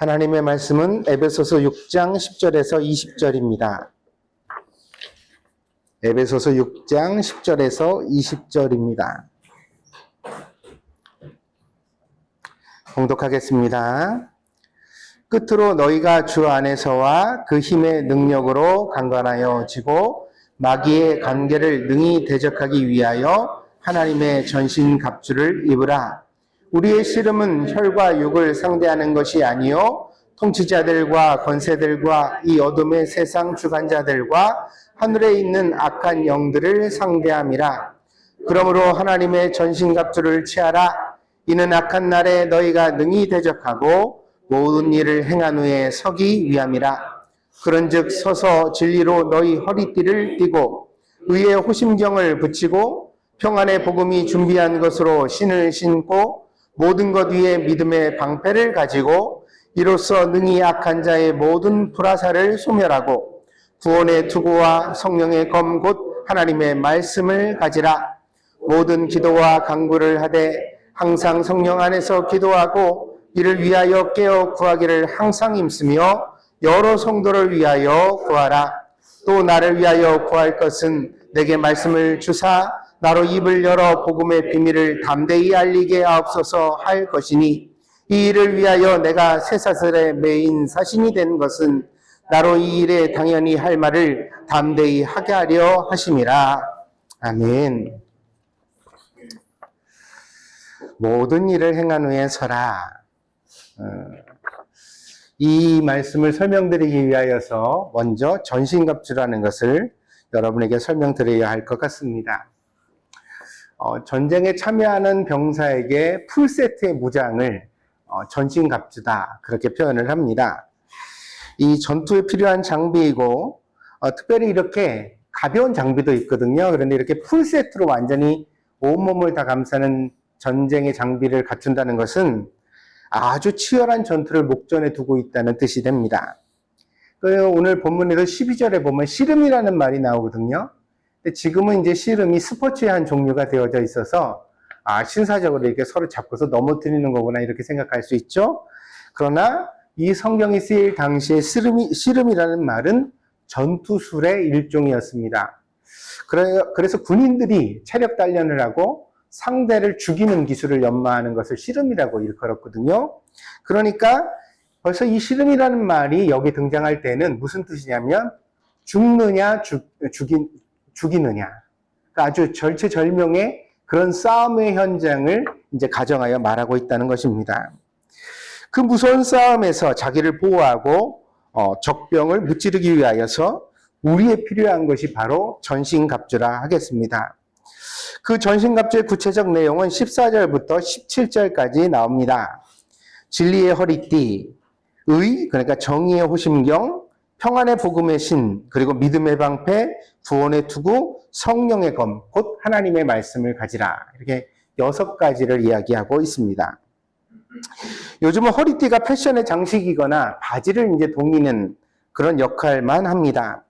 하나님의 말씀은 에베소서 6장 10절에서 20절입니다. 에베소서 6장 10절에서 20절입니다. 봉독하겠습니다. 끝으로 너희가 주 안에서와 그 힘의 능력으로 강건하여 지고 마귀의 관계를 능히 대적하기 위하여 하나님의 전신갑주를 입으라. 우리의 씨름은 혈과 육을 상대하는 것이 아니요 통치자들과 권세들과 이 어둠의 세상 주관자들과 하늘에 있는 악한 영들을 상대함이라. 그러므로 하나님의 전신갑주를 취하라. 이는 악한 날에 너희가 능히 대적하고 모든 일을 행한 후에 서기 위함이라. 그런즉 서서 진리로 너희 허리띠를 띠고 의의 호심경을 붙이고 평안의 복음이 준비한 것으로 신을 신고 모든 것 위에 믿음의 방패를 가지고 이로써 능히 악한 자의 모든 불화살을 소멸하고 구원의 투구와 성령의 검 곧 하나님의 말씀을 가지라. 모든 기도와 간구를 하되 항상 성령 안에서 기도하고 이를 위하여 깨어 구하기를 항상 힘쓰며 여러 성도를 위하여 구하라. 또 나를 위하여 구할 것은 내게 말씀을 주사 나로 입을 열어 복음의 비밀을 담대히 알리게 하옵소서 할 것이니 이 일을 위하여 내가 쇠사슬에 매인 사신이 된 것은 나로 이 일에 당연히 할 말을 담대히 하게 하려 하심이라. 아멘. 모든 일을 행한 후에 서라. 이 말씀을 설명드리기 위하여서 먼저 전신갑주라는 것을 여러분에게 설명드려야 할 것 같습니다. 전쟁에 참여하는 병사에게 풀세트의 무장을 전신갑주다 그렇게 표현을 합니다. 이 전투에 필요한 장비이고 특별히 이렇게 가벼운 장비도 있거든요. 그런데 이렇게 풀세트로 완전히 온몸을 다 감싸는 전쟁의 장비를 갖춘다는 것은 아주 치열한 전투를 목전에 두고 있다는 뜻이 됩니다. 오늘 본문에서 12절에 보면 씨름이라는 말이 나오거든요. 근데 지금은 이제 씨름이 스포츠의 한 종류가 되어져 있어서 신사적으로 이렇게 서로 잡고서 넘어뜨리는 거구나 이렇게 생각할 수 있죠. 그러나 이 성경이 쓰일 당시에 씨름이라는 말은 전투술의 일종이었습니다. 그래서 군인들이 체력 단련을 하고 상대를 죽이는 기술을 연마하는 것을 씨름이라고 일컬었거든요. 그러니까 벌써 이 씨름이라는 말이 여기 등장할 때는 무슨 뜻이냐면 죽느냐 죽이느냐, 그러니까 아주 절체절명의 그런 싸움의 현장을 이제 가정하여 말하고 있다는 것입니다. 그 무서운 싸움에서 자기를 보호하고 적병을 무찌르기 위하여서 우리에 필요한 것이 바로 전신갑주라 하겠습니다. 그 전신갑주의 구체적 내용은 14절부터 17절까지 나옵니다. 진리의 허리띠, 그러니까 정의의 호심경, 평안의 복음의 신, 그리고 믿음의 방패, 구원의 투구, 성령의 검, 곧 하나님의 말씀을 가지라. 이렇게 6가지를 이야기하고 있습니다. 요즘은 허리띠가 패션의 장식이거나 바지를 이제 동이는 그런 역할만 합니다.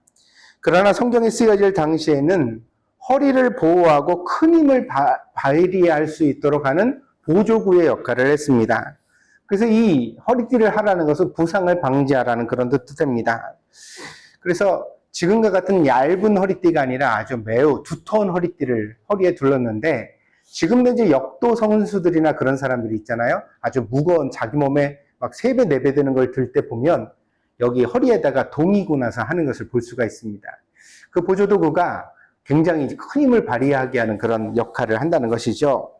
그러나 성경에 쓰여질 당시에는 허리를 보호하고 큰 힘을 발휘할 수 있도록 하는 보조구의 역할을 했습니다. 그래서 이 허리띠를 하라는 것은 부상을 방지하라는 그런 뜻입니다. 그래서 지금과 같은 얇은 허리띠가 아니라 아주 매우 두터운 허리띠를 허리에 둘렀는데 지금도 이제 역도 선수들이나 그런 사람들이 있잖아요. 아주 무거운 자기 몸에 막 3배, 4배 되는 걸 들 때 보면 여기 허리에다가 동이고 나서 하는 것을 볼 수가 있습니다. 그 보조도구가 굉장히 큰 힘을 발휘하게 하는 그런 역할을 한다는 것이죠.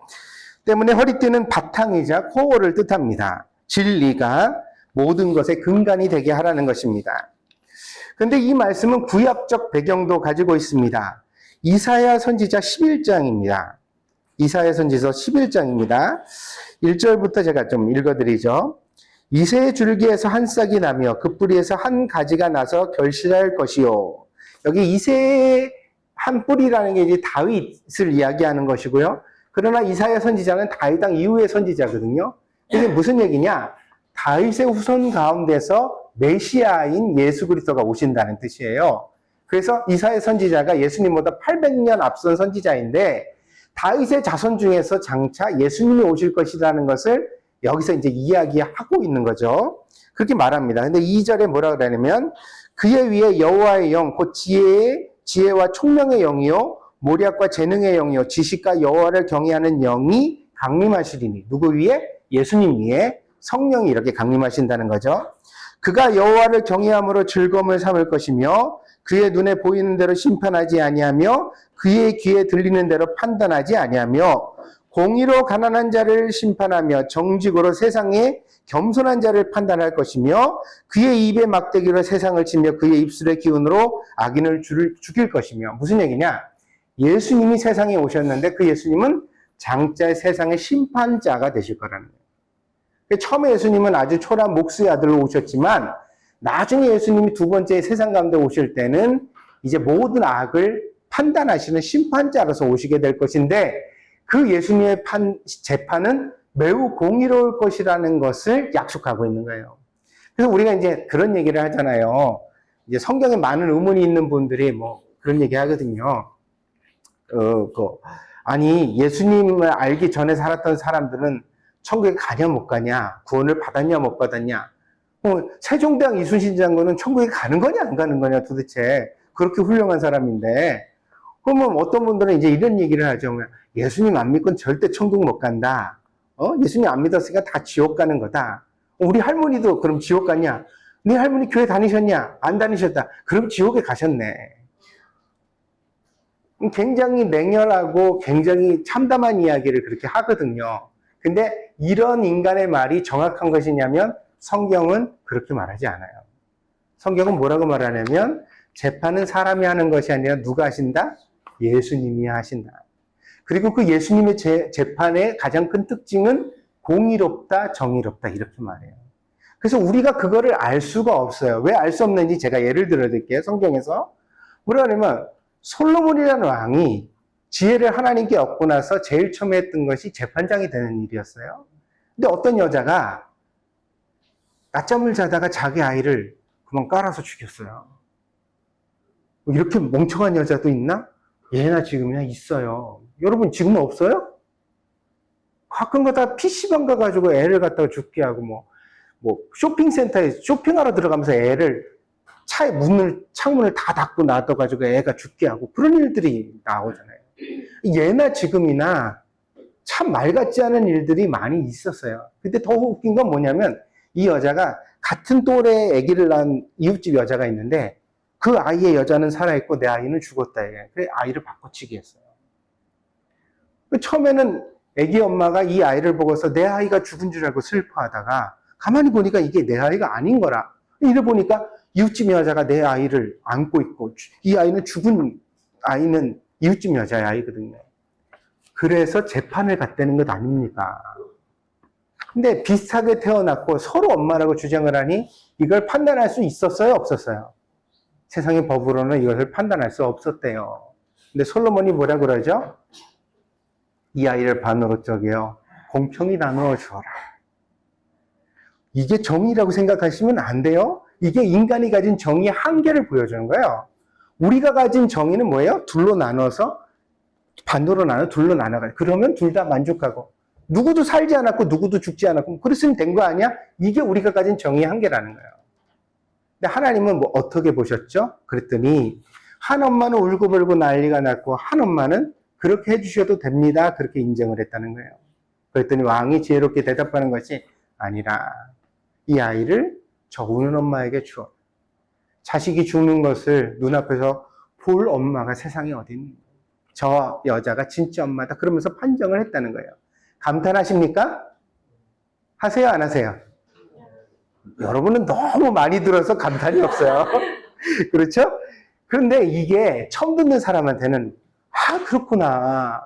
때문에 허리띠는 바탕이자 코어를 뜻합니다. 진리가 모든 것의 근간이 되게 하라는 것입니다. 그런데 이 말씀은 구약적 배경도 가지고 있습니다. 이사야 선지자 11장입니다. 이사야 선지서 11장입니다. 1절부터 제가 좀 읽어드리죠. 이새의 줄기에서 한 싹이 나며 그 뿌리에서 한 가지가 나서 결실할 것이요. 여기 이새의 한 뿌리라는 게 이제 다윗을 이야기하는 것이고요. 그러나 이사야 선지자는 다윗 왕 이후의 선지자거든요. 이게 무슨 얘기냐? 다윗의 후손 가운데서 메시아인 예수 그리스도가 오신다는 뜻이에요. 그래서 이사야 선지자가 예수님보다 800년 앞선 선지자인데 다윗의 자손 중에서 장차 예수님이 오실 것이라는 것을 여기서 이제 이야기하고 있는 거죠. 그렇게 말합니다. 근데 2절에 뭐라 그러냐면 그의 위에 여호와의 영, 곧 지혜와 총명의 영이요 모략과 재능의 영이요 지식과 여호와를 경외하는 영이 강림하시리니. 누구 위에? 예수님 위에 성령이 이렇게 강림하신다는 거죠. 그가 여호와를 경외함으로 즐거움을 삼을 것이며 그의 눈에 보이는 대로 심판하지 아니하며 그의 귀에 들리는 대로 판단하지 아니하며 공의로 가난한 자를 심판하며 정직으로 세상에 겸손한 자를 판단할 것이며 그의 입에 막대기로 세상을 치며 그의 입술의 기운으로 악인을 죽일 것이며. 무슨 얘기냐? 예수님이 세상에 오셨는데 그 예수님은 장차 세상의 심판자가 되실 거라는 거예요. 처음에 예수님은 아주 초라한 목수의 아들로 오셨지만 나중에 예수님이 두 번째 세상 가운데 오실 때는 이제 모든 악을 판단하시는 심판자로서 오시게 될 것인데 그 예수님의 재판은 매우 공의로울 것이라는 것을 약속하고 있는 거예요. 그래서 우리가 이제 그런 얘기를 하잖아요. 이제 성경에 많은 의문이 있는 분들이 뭐 그런 얘기 하거든요. 아니, 예수님을 알기 전에 살았던 사람들은 천국에 가냐 못 가냐, 구원을 받았냐 못 받았냐, 세종대왕 이순신 장군은 천국에 가는 거냐 안 가는 거냐 도대체. 그렇게 훌륭한 사람인데. 그러면 어떤 분들은 이제 이런 얘기를 하죠. 예수님 안 믿고는 절대 천국 못 간다. 예수님 안 믿었으니까 다 지옥 가는 거다. 우리 할머니도 그럼 지옥 갔냐? 네 할머니 교회 다니셨냐? 안 다니셨다. 그럼 지옥에 가셨네. 굉장히 냉혈하고 굉장히 참담한 이야기를 그렇게 하거든요. 근데 이런 인간의 말이 정확한 것이냐면 성경은 그렇게 말하지 않아요. 성경은 뭐라고 말하냐면 재판은 사람이 하는 것이 아니라 누가 하신다? 예수님이 하신다. 그리고 그 예수님의 재판의 가장 큰 특징은 공의롭다, 정의롭다 이렇게 말해요. 그래서 우리가 그거를 알 수가 없어요. 왜 알 수 없는지 제가 예를 들어드릴게요. 성경에서 뭐라 그러면 솔로몬이라는 왕이 지혜를 하나님께 얻고 나서 제일 처음에 했던 것이 재판장이 되는 일이었어요. 근데 어떤 여자가 낮잠을 자다가 자기 아이를 그만 깔아서 죽였어요. 이렇게 멍청한 여자도 있나? 예나 지금이나 있어요. 여러분 지금은 없어요? 가끔가다 PC방 가가지고 애를 갖다가 죽게 하고 뭐 쇼핑센터에 쇼핑하러 들어가면서 애를 차에 창문을 다 닫고 놔둬가지고 애가 죽게 하고 그런 일들이 나오잖아요. 예나 지금이나 참 말 같지 않은 일들이 많이 있었어요. 근데 더 웃긴 건 뭐냐면 이 여자가 같은 또래의 아기를 낳은 이웃집 여자가 있는데 그 아이의 여자는 살아있고 내 아이는 죽었다. 그래서 아이를 바꿔치기 했어요. 처음에는 아기 엄마가 이 아이를 보고서 내 아이가 죽은 줄 알고 슬퍼하다가 가만히 보니까 이게 내 아이가 아닌 거라. 이래 보니까 이웃집 여자가 내 아이를 안고 있고 이 아이는 죽은 아이는 이웃집 여자의 아이거든요. 그래서 재판을 갖다는 것 아닙니까? 근데 비슷하게 태어났고 서로 엄마라고 주장을 하니 이걸 판단할 수 있었어요? 없었어요? 세상의 법으로는 이것을 판단할 수 없었대요. 근데 솔로몬이 뭐라 그러죠? 이 아이를 반으로 공평히 나누어 주어라. 이게 정의라고 생각하시면 안 돼요. 이게 인간이 가진 정의의 한계를 보여주는 거예요. 우리가 가진 정의는 뭐예요? 둘로 나눠서 반으로 나눠 둘로 나눠가요. 그러면 둘 다 만족하고 누구도 살지 않았고 누구도 죽지 않았고 그랬으면 된 거 아니야? 이게 우리가 가진 정의의 한계라는 거예요. 근데 하나님은 뭐 어떻게 보셨죠? 그랬더니 한 엄마는 울고불고 난리가 났고 한 엄마는 그렇게 해주셔도 됩니다. 그렇게 인정을 했다는 거예요. 그랬더니 왕이 지혜롭게 대답하는 것이 아니라 이 아이를 저 우는 엄마에게 주어. 자식이 죽는 것을 눈앞에서 볼 엄마가 세상에 어디 있니? 저 여자가 진짜 엄마다. 그러면서 판정을 했다는 거예요. 감탄하십니까? 하세요, 안 하세요? 여러분은 너무 많이 들어서 감탄이 없어요. 그렇죠? 그런데 이게 처음 듣는 사람한테는 그렇구나.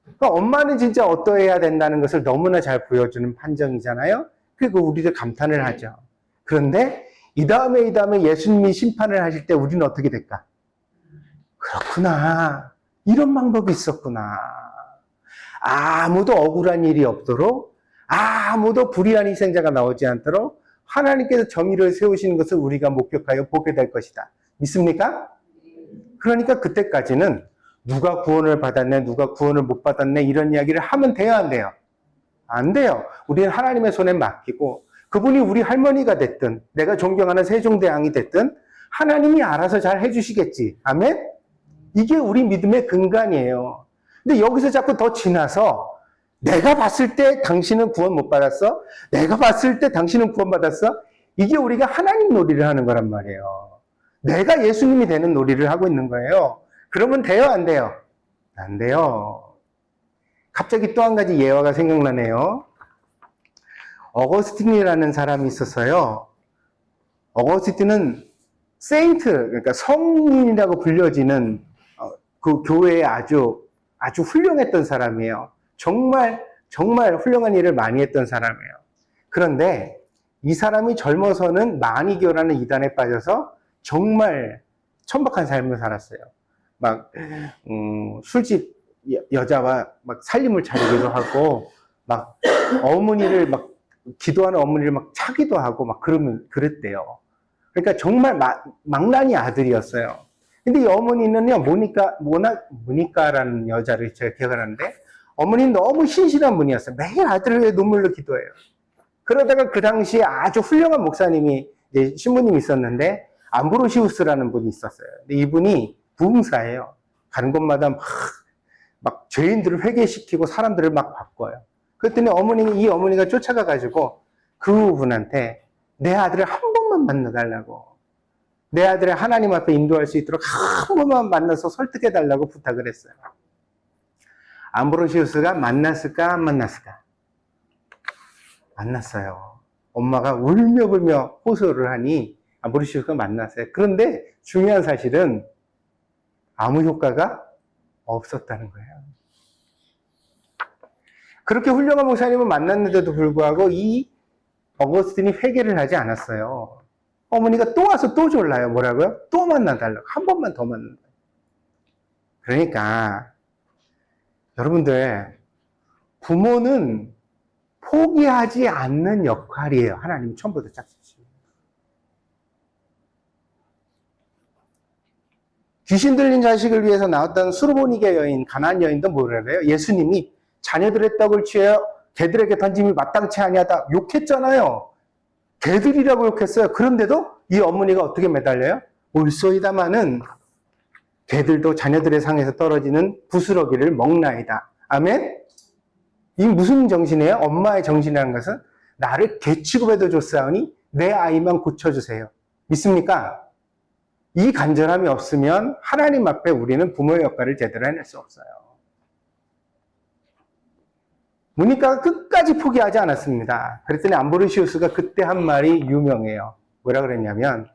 그러니까 엄마는 진짜 어떠해야 된다는 것을 너무나 잘 보여주는 판정이잖아요. 그리고 우리도 감탄을 하죠. 그런데 이 다음에 예수님이 심판을 하실 때 우리는 어떻게 될까? 그렇구나. 이런 방법이 있었구나. 아무도 억울한 일이 없도록, 아무도 불의한 희생자가 나오지 않도록 하나님께서 정의를 세우시는 것을 우리가 목격하여 보게 될 것이다. 믿습니까? 그러니까 그때까지는 누가 구원을 받았네, 누가 구원을 못 받았네 이런 이야기를 하면 돼요, 안 돼요? 안 돼요. 우리는 하나님의 손에 맡기고 그분이 우리 할머니가 됐든 내가 존경하는 세종대왕이 됐든 하나님이 알아서 잘 해주시겠지. 아멘? 이게 우리 믿음의 근간이에요. 근데 여기서 자꾸 더 지나서 내가 봤을 때 당신은 구원 못 받았어? 내가 봤을 때 당신은 구원 받았어? 이게 우리가 하나님 놀이를 하는 거란 말이에요. 내가 예수님이 되는 놀이를 하고 있는 거예요. 그러면 돼요, 안 돼요? 안 돼요. 갑자기 또 한 가지 예화가 생각나네요. 어거스틴이라는 사람이 있었어요. 어거스틴은 세인트, 그러니까 성인이라고 불려지는 그 교회에 아주 훌륭했던 사람이에요. 정말 훌륭한 일을 많이 했던 사람이에요. 그런데 이 사람이 젊어서는 마니교라는 이단에 빠져서 정말 천박한 삶을 살았어요. 막 술집 여자와 막 살림을 차리기도 하고, 막 어머니를 막 기도하는 어머니를 막 차기도 하고 막 그랬대요. 그러니까 정말 망나니 아들이었어요. 근데 이 어머니는요, 모니카라는 여자를 제가 기억하는데, 어머니는 너무 신실한 분이었어요. 매일 아들을 위해 눈물로 기도해요. 그러다가 그 당시에 아주 훌륭한 목사님이, 신부님이 있었는데, 암브로시우스라는 분이 있었어요. 근데 이분이 부흥사예요. 가는 곳마다 막 죄인들을 회개시키고 사람들을 막 바꿔요. 그랬더니 이 어머니가 쫓아가가지고 그 분한테 내 아들을 한 번만 만나달라고, 내 아들을 하나님 앞에 인도할 수 있도록 한 번만 만나서 설득해달라고 부탁을 했어요. 암브로시우스가 만났을까 안 만났을까? 만났어요. 엄마가 울며불며 호소를 하니 암브로시우스가 만났어요. 그런데 중요한 사실은 아무 효과가 없었다는 거예요. 그렇게 훌륭한 목사님을 만났는데도 불구하고 이 어거스틴이 회개를 하지 않았어요. 어머니가 또 와서 또 졸라요. 뭐라고요? 또 만나달라고. 한 번만 더 만난다. 그러니까 여러분들, 부모는 포기하지 않는 역할이에요. 하나님이 처음부터 짝짓이. 귀신 들린 자식을 위해서 나왔던 수르보니게 여인, 가나안 여인도 뭐래요? 예수님이 자녀들의 떡을 취하여 개들에게 던짐이 마땅치 아니하다 욕했잖아요. 개들이라고 욕했어요. 그런데도 이 어머니가 어떻게 매달려요? 올소이다마는 개들도 자녀들의 상에서 떨어지는 부스러기를 먹나이다. 아멘? 이 무슨 정신이에요? 엄마의 정신이라는 것은 나를 개 취급해도 좋사오니 내 아이만 고쳐주세요. 믿습니까? 이 간절함이 없으면 하나님 앞에 우리는 부모의 역할을 제대로 해낼 수 없어요. 모니카가 끝까지 포기하지 않았습니다. 그랬더니 암브로시우스가 그때 한 말이 유명해요. 뭐라 그랬냐면,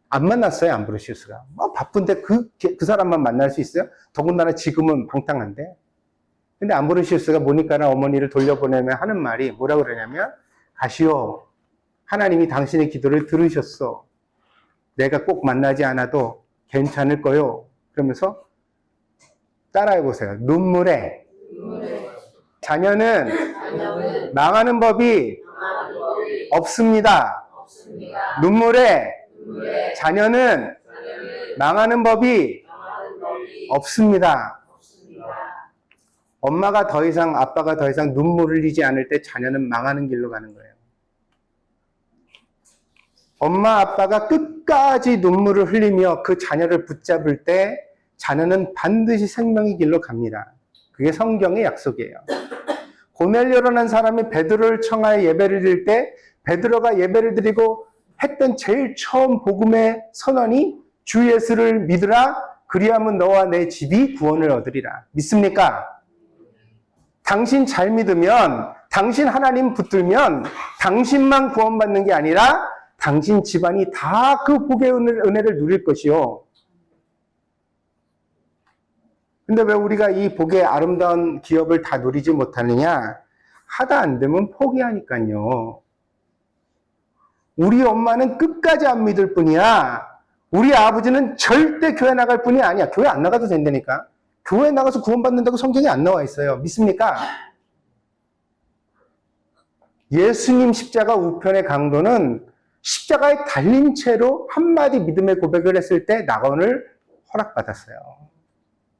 안 만났어요, 암브로시우스가. 바쁜데 그 사람만 만날 수 있어요? 더군다나 지금은 방탕한데. 근데 암브로시우스가 모니카나 어머니를 돌려보내면 하는 말이 뭐라 그러냐면, 가시오, 하나님이 당신의 기도를 들으셨어. 내가 꼭 만나지 않아도 괜찮을 거요. 그러면서 따라해보세요. 눈물에 자녀는 망하는 법이 없습니다. 눈물에 자녀는 망하는 법이 없습니다. 엄마가 더 이상, 아빠가 더 이상 눈물을 흘리지 않을 때 자녀는 망하는 길로 가는 거예요. 엄마, 아빠가 끝까지 눈물을 흘리며 그 자녀를 붙잡을 때 자녀는 반드시 생명의 길로 갑니다. 그게 성경의 약속이에요. 고넬료라는 사람이 베드로를 청하여 예배를 드릴 때 베드로가 예배를 드리고 했던 제일 처음 복음의 선언이 주 예수를 믿으라, 그리하면 너와 내 집이 구원을 얻으리라. 믿습니까? 당신 잘 믿으면, 당신 하나님 붙들면 당신만 구원받는 게 아니라 당신 집안이 다 그 복의 은혜를 누릴 것이요. 근데 왜 우리가 이 복의 아름다운 기업을 다 누리지 못하느냐? 하다 안 되면 포기하니까요. 우리 엄마는 끝까지 안 믿을 뿐이야. 우리 아버지는 절대 교회 나갈 뿐이 아니야. 교회 안 나가도 된다니까. 교회 나가서 구원받는다고 성경에 안 나와 있어요. 믿습니까? 예수님 십자가 우편의 강도는 십자가에 달린 채로 한마디 믿음의 고백을 했을 때 낙원을 허락받았어요.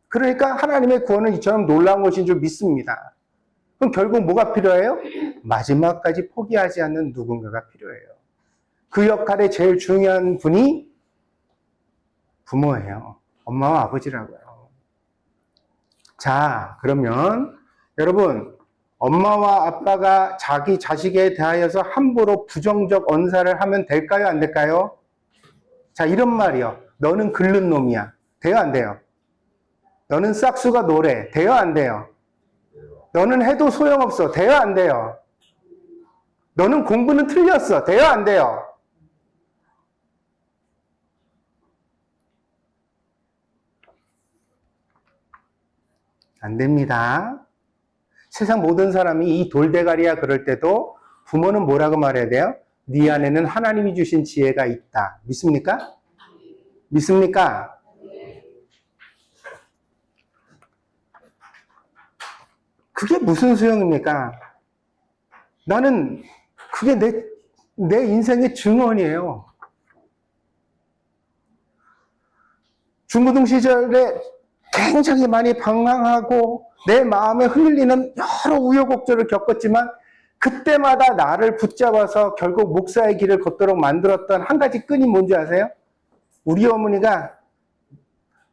그러니까 하나님의 구원은 이처럼 놀라운 것인 줄 믿습니다. 그럼 결국 뭐가 필요해요? 마지막까지 포기하지 않는 누군가가 필요해요. 그 역할에 제일 중요한 분이 부모예요. 엄마와 아버지라고요. 자, 그러면 여러분, 엄마와 아빠가 자기 자식에 대하여서 함부로 부정적 언사를 하면 될까요? 안 될까요? 자, 이런 말이요. 너는 긁는 놈이야. 돼요? 안 돼요? 너는 싹수가 노래. 돼요? 안 돼요? 너는 해도 소용없어. 돼요? 안 돼요? 너는 공부는 틀렸어. 돼요? 안 돼요? 안 됩니다. 세상 모든 사람이 이 돌대가리야 그럴 때도 부모는 뭐라고 말해야 돼요? 네 안에는 하나님이 주신 지혜가 있다. 믿습니까? 믿습니까? 그게 무슨 소용입니까? 나는 그게 내 인생의 증언이에요. 중고등 시절에 굉장히 많이 방황하고 내 마음에 흔들리는 여러 우여곡절을 겪었지만 그때마다 나를 붙잡아서 결국 목사의 길을 걷도록 만들었던 한 가지 끈이 뭔지 아세요? 우리 어머니가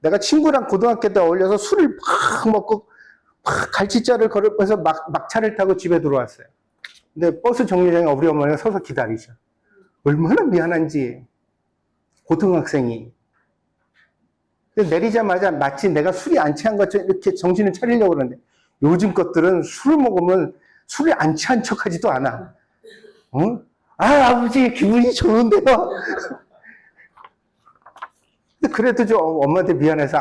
내가 친구랑 고등학교 때 어울려서 술을 막 먹고 막 갈치자를 걸으면서 막차를 타고 집에 들어왔어요. 근데 버스 정류장에 우리 어머니가 서서 기다리셔. 얼마나 미안한지. 고등학생이. 근데 내리자마자 마치 내가 술이 안 취한 것처럼 이렇게 정신을 차리려고 그러는데 요즘 것들은 술을 먹으면 술이 안 취한 척 하지도 않아. 어? 아, 아버지 기분이 좋은데요. 근데 그래도 좀 엄마한테 미안해서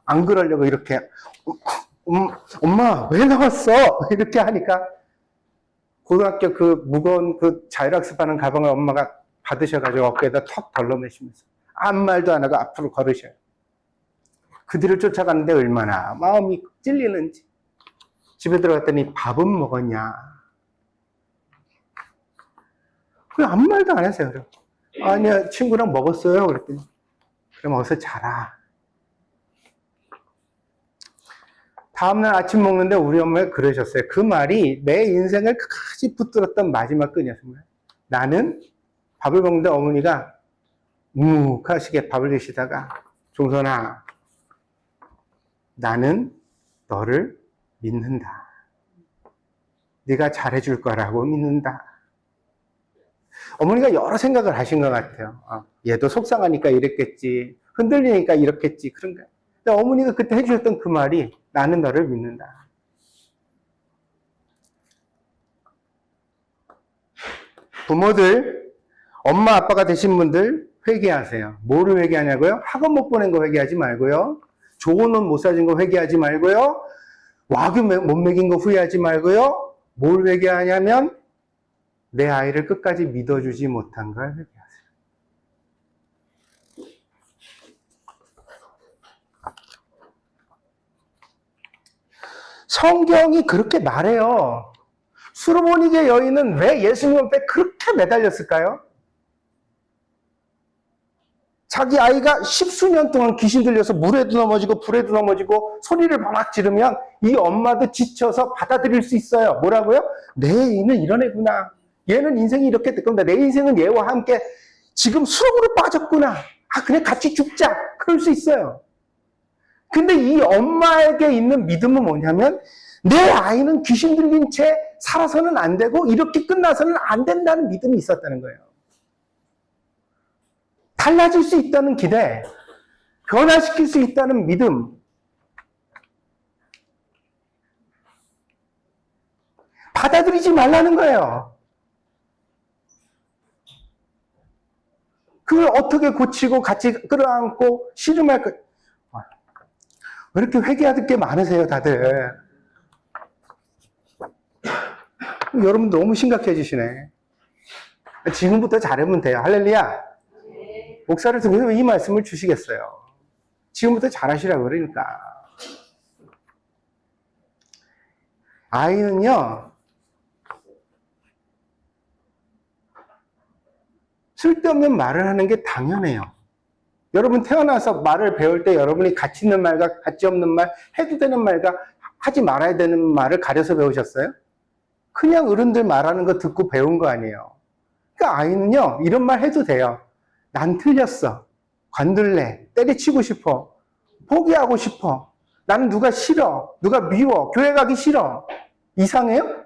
안 그러려고 이렇게 엄마 왜 나왔어? 이렇게 하니까 고등학교 그 무거운 그 자율학습하는 가방을 엄마가 받으셔가지고 어깨에다 턱 덜러매시면서 아무 말도 안 하고 앞으로 걸으셔요. 그 뒤를 쫓아가는데 얼마나 마음이 찔리는지. 집에 들어갔더니 밥은 먹었냐? 그냥 아무 말도 안 했어요. 그래. 아니야, 친구랑 먹었어요. 그랬더니 그럼 어서 자라. 다음날 아침 먹는데 우리 엄마가 그러셨어요. 그 말이 내 인생을 끝까지 붙들었던 마지막 끈이었어요. 나는 밥을 먹는데 어머니가 묵묵하시게 밥을 드시다가 종선아, 나는 너를 믿는다. 네가 잘해줄 거라고 믿는다. 어머니가 여러 생각을 하신 것 같아요. 얘도 속상하니까 이랬겠지. 흔들리니까 이렇겠지. 그런가. 근데 어머니가 그때 해주셨던 그 말이 나는 너를 믿는다. 부모들, 엄마 아빠가 되신 분들 회개하세요. 뭐를 회개하냐고요? 학원 못 보낸 거 회개하지 말고요. 좋은 옷 못 사준 거 회개하지 말고요. 와규 못 먹인 거 후회하지 말고요. 뭘 회개하냐면 내 아이를 끝까지 믿어주지 못한 걸 회개하세요. 성경이 그렇게 말해요. 수르보니게 여인은 왜 예수님 앞에 그렇게 매달렸을까요? 자기 아이가 십수년 동안 귀신 들려서 물에도 넘어지고 불에도 넘어지고 소리를 막 지르면 이 엄마도 지쳐서 받아들일 수 있어요. 뭐라고요? 내 애는 이런 애구나. 얘는 인생이 이렇게 됐구나. 내 인생은 얘와 함께 지금 수렁으로 빠졌구나. 아, 그래 같이 죽자. 그럴 수 있어요. 근데 이 엄마에게 있는 믿음은 뭐냐면 내 아이는 귀신 들린 채 살아서는 안 되고 이렇게 끝나서는 안 된다는 믿음이 있었다는 거예요. 달라질 수 있다는 기대, 변화시킬 수 있다는 믿음. 받아들이지 말라는 거예요. 그걸 어떻게 고치고 같이 끌어안고 씨름할 거. 왜 이렇게 회개할 게 많으세요, 다들? 여러분 너무 심각해지시네. 지금부터 잘하면 돼요. 할렐루야. 목사를 통해서 이 말씀을 주시겠어요. 지금부터 잘하시라고 그러니까. 아이는요, 쓸데없는 말을 하는 게 당연해요. 여러분 태어나서 말을 배울 때 여러분이 가치 있는 말과 가치 없는 말, 해도 되는 말과 하지 말아야 되는 말을 가려서 배우셨어요? 그냥 어른들 말하는 거 듣고 배운 거 아니에요. 그러니까 아이는요, 이런 말 해도 돼요. 난 틀렸어. 관둘래. 때려치고 싶어. 포기하고 싶어. 나는 누가 싫어. 누가 미워. 교회 가기 싫어. 이상해요?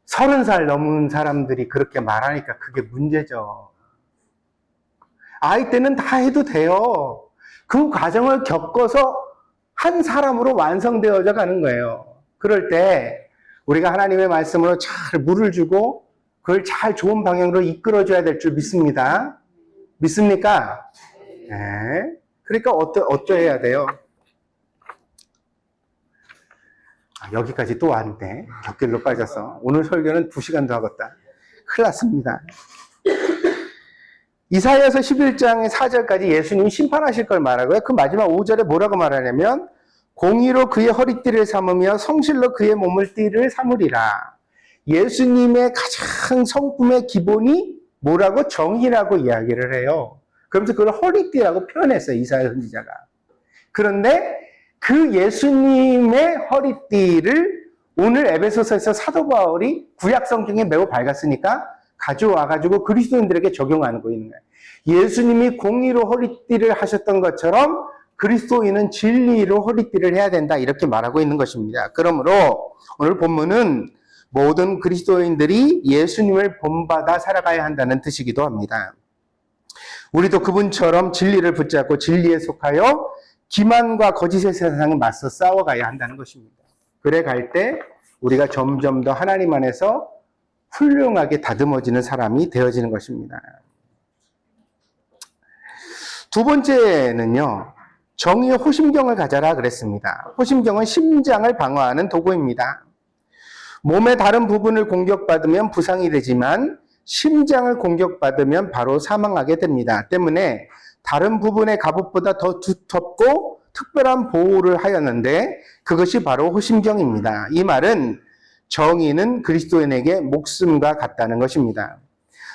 30살 넘은 사람들이 그렇게 말하니까 그게 문제죠. 아이 때는 다 해도 돼요. 그 과정을 겪어서 한 사람으로 완성되어져 가는 거예요. 그럴 때 우리가 하나님의 말씀으로 잘 물을 주고 그걸 잘 좋은 방향으로 이끌어줘야 될 줄 믿습니다. 믿습니까? 네. 그러니까 어쩌해야 돼요? 여기까지 또 왔네. 곁길로 빠져서. 오늘 설교는 2시간도 하겠다. 큰일 났습니다. 이사야서 11장 4절까지 예수님이 심판하실 걸 말하고요. 그 마지막 5절에 뭐라고 말하냐면 공의로 그의 허리띠를 삼으며 성실로 그의 몸을 띠를 삼으리라. 예수님의 가장 성품의 기본이 뭐라고? 정의라고 이야기를 해요. 그러면서 그걸 허리띠라고 표현했어요. 이사야 선지자가. 그런데 그 예수님의 허리띠를 오늘 에베소서에서 사도 바울이 구약 성경에 매우 밝았으니까 가져와가지고 그리스도인들에게 적용하고 있는 거예요. 예수님이 공의로 허리띠를 하셨던 것처럼 그리스도인은 진리로 허리띠를 해야 된다. 이렇게 말하고 있는 것입니다. 그러므로 오늘 본문은 모든 그리스도인들이 예수님을 본받아 살아가야 한다는 뜻이기도 합니다. 우리도 그분처럼 진리를 붙잡고 진리에 속하여 기만과 거짓의 세상에 맞서 싸워가야 한다는 것입니다. 그래 갈 때 우리가 점점 더 하나님 안에서 훌륭하게 다듬어지는 사람이 되어지는 것입니다. 두 번째는요, 정의의 호심경을 가져라 그랬습니다. 호심경은 심장을 방어하는 도구입니다. 몸의 다른 부분을 공격받으면 부상이 되지만 심장을 공격받으면 바로 사망하게 됩니다. 때문에 다른 부분의 갑옷보다 더 두텁고 특별한 보호를 하였는데 그것이 바로 호심경입니다. 이 말은 정의는 그리스도인에게 목숨과 같다는 것입니다.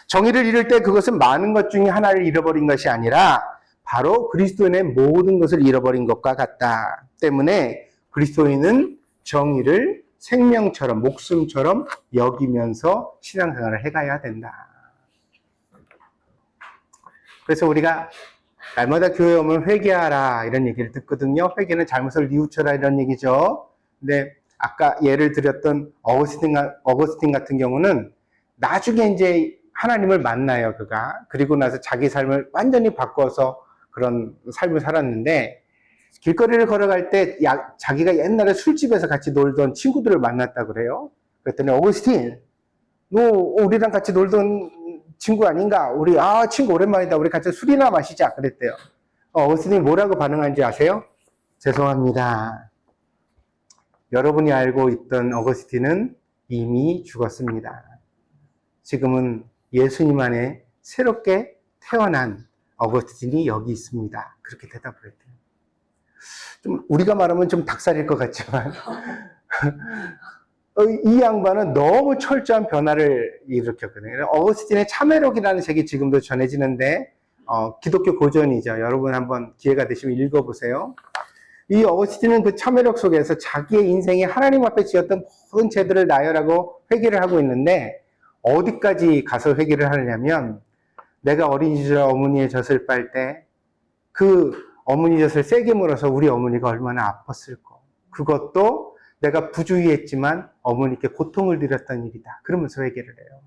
정의를 잃을 때 그것은 많은 것 중에 하나를 잃어버린 것이 아니라 바로 그리스도인의 모든 것을 잃어버린 것과 같다. 때문에 그리스도인은 정의를 생명처럼 목숨처럼 여기면서 신앙생활을 해가야 된다. 그래서 우리가 날마다 교회 오면 회개하라 이런 얘기를 듣거든요. 회개는 잘못을 뉘우쳐라 이런 얘기죠. 근데 아까 예를 드렸던 어거스틴 같은 경우는 나중에 이제 하나님을 만나요, 그가. 그리고 나서 자기 삶을 완전히 바꿔서 그런 삶을 살았는데 길거리를 걸어갈 때 자기가 옛날에 술집에서 같이 놀던 친구들을 만났다 그래요. 그랬더니 어거스틴, 너 우리랑 같이 놀던 친구 아닌가? 우리 친구 오랜만이다. 우리 같이 술이나 마시자 그랬대요. 어거스틴이 뭐라고 반응한지 아세요? 죄송합니다. 여러분이 알고 있던 어거스틴은 이미 죽었습니다. 지금은 예수님 안에 새롭게 태어난 어거스틴이 여기 있습니다. 그렇게 대답을 했대요. 좀 우리가 말하면 좀 닭살일 것 같지만 이 양반은 너무 철저한 변화를 일으켰거든요. 어거스틴의 참회록이라는 책이 지금도 전해지는데 기독교 고전이죠. 여러분 한번 기회가 되시면 읽어보세요. 이 어거스틴은 그 참회록 속에서 자기의 인생에 하나님 앞에 지었던 모든 죄들을 나열하고 회개를 하고 있는데 어디까지 가서 회개를 하느냐면 내가 어린 시절 어머니의 젖을 빨 때 그 어머니 젖을 세게 물어서 우리 어머니가 얼마나 아팠을까. 그것도 내가 부주의했지만 어머니께 고통을 드렸던 일이다. 그러면서 회개를 해요.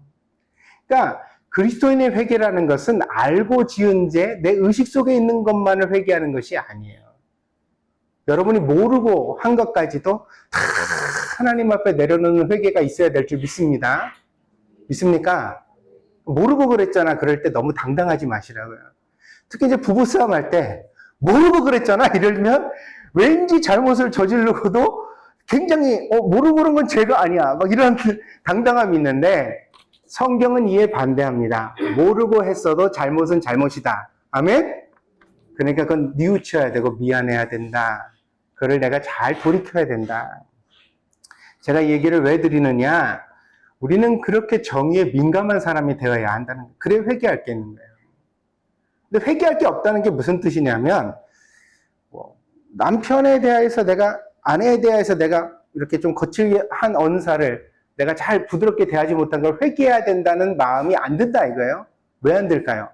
그러니까 그리스도인의 회개라는 것은 알고 지은 죄, 내 의식 속에 있는 것만을 회개하는 것이 아니에요. 여러분이 모르고 한 것까지도 다 하나님 앞에 내려놓는 회개가 있어야 될 줄 믿습니다. 믿습니까? 모르고 그랬잖아. 그럴 때 너무 당당하지 마시라고요. 특히 이제 부부싸움 할 때 모르고 그랬잖아. 이러면 왠지 잘못을 저지르고도 굉장히 모르고 그런 건 죄가 아니야. 막 이런 당당함이 있는데 성경은 이에 반대합니다. 모르고 했어도 잘못은 잘못이다. 아멘? 그러니까 그건 뉘우쳐야 되고 미안해야 된다. 그걸 내가 잘 돌이켜야 된다. 제가 이 얘기를 왜 드리느냐? 우리는 그렇게 정의에 민감한 사람이 되어야 한다는 거예요. 그래 회개할 게 있는 거예요. 근데 회개할 게 없다는 게 무슨 뜻이냐면 남편에 대해서 내가, 아내에 대해서 내가 이렇게 좀 거칠한 언사를 내가 잘 부드럽게 대하지 못한 걸 회개해야 된다는 마음이 안 든다 이거예요. 왜 안 들까요?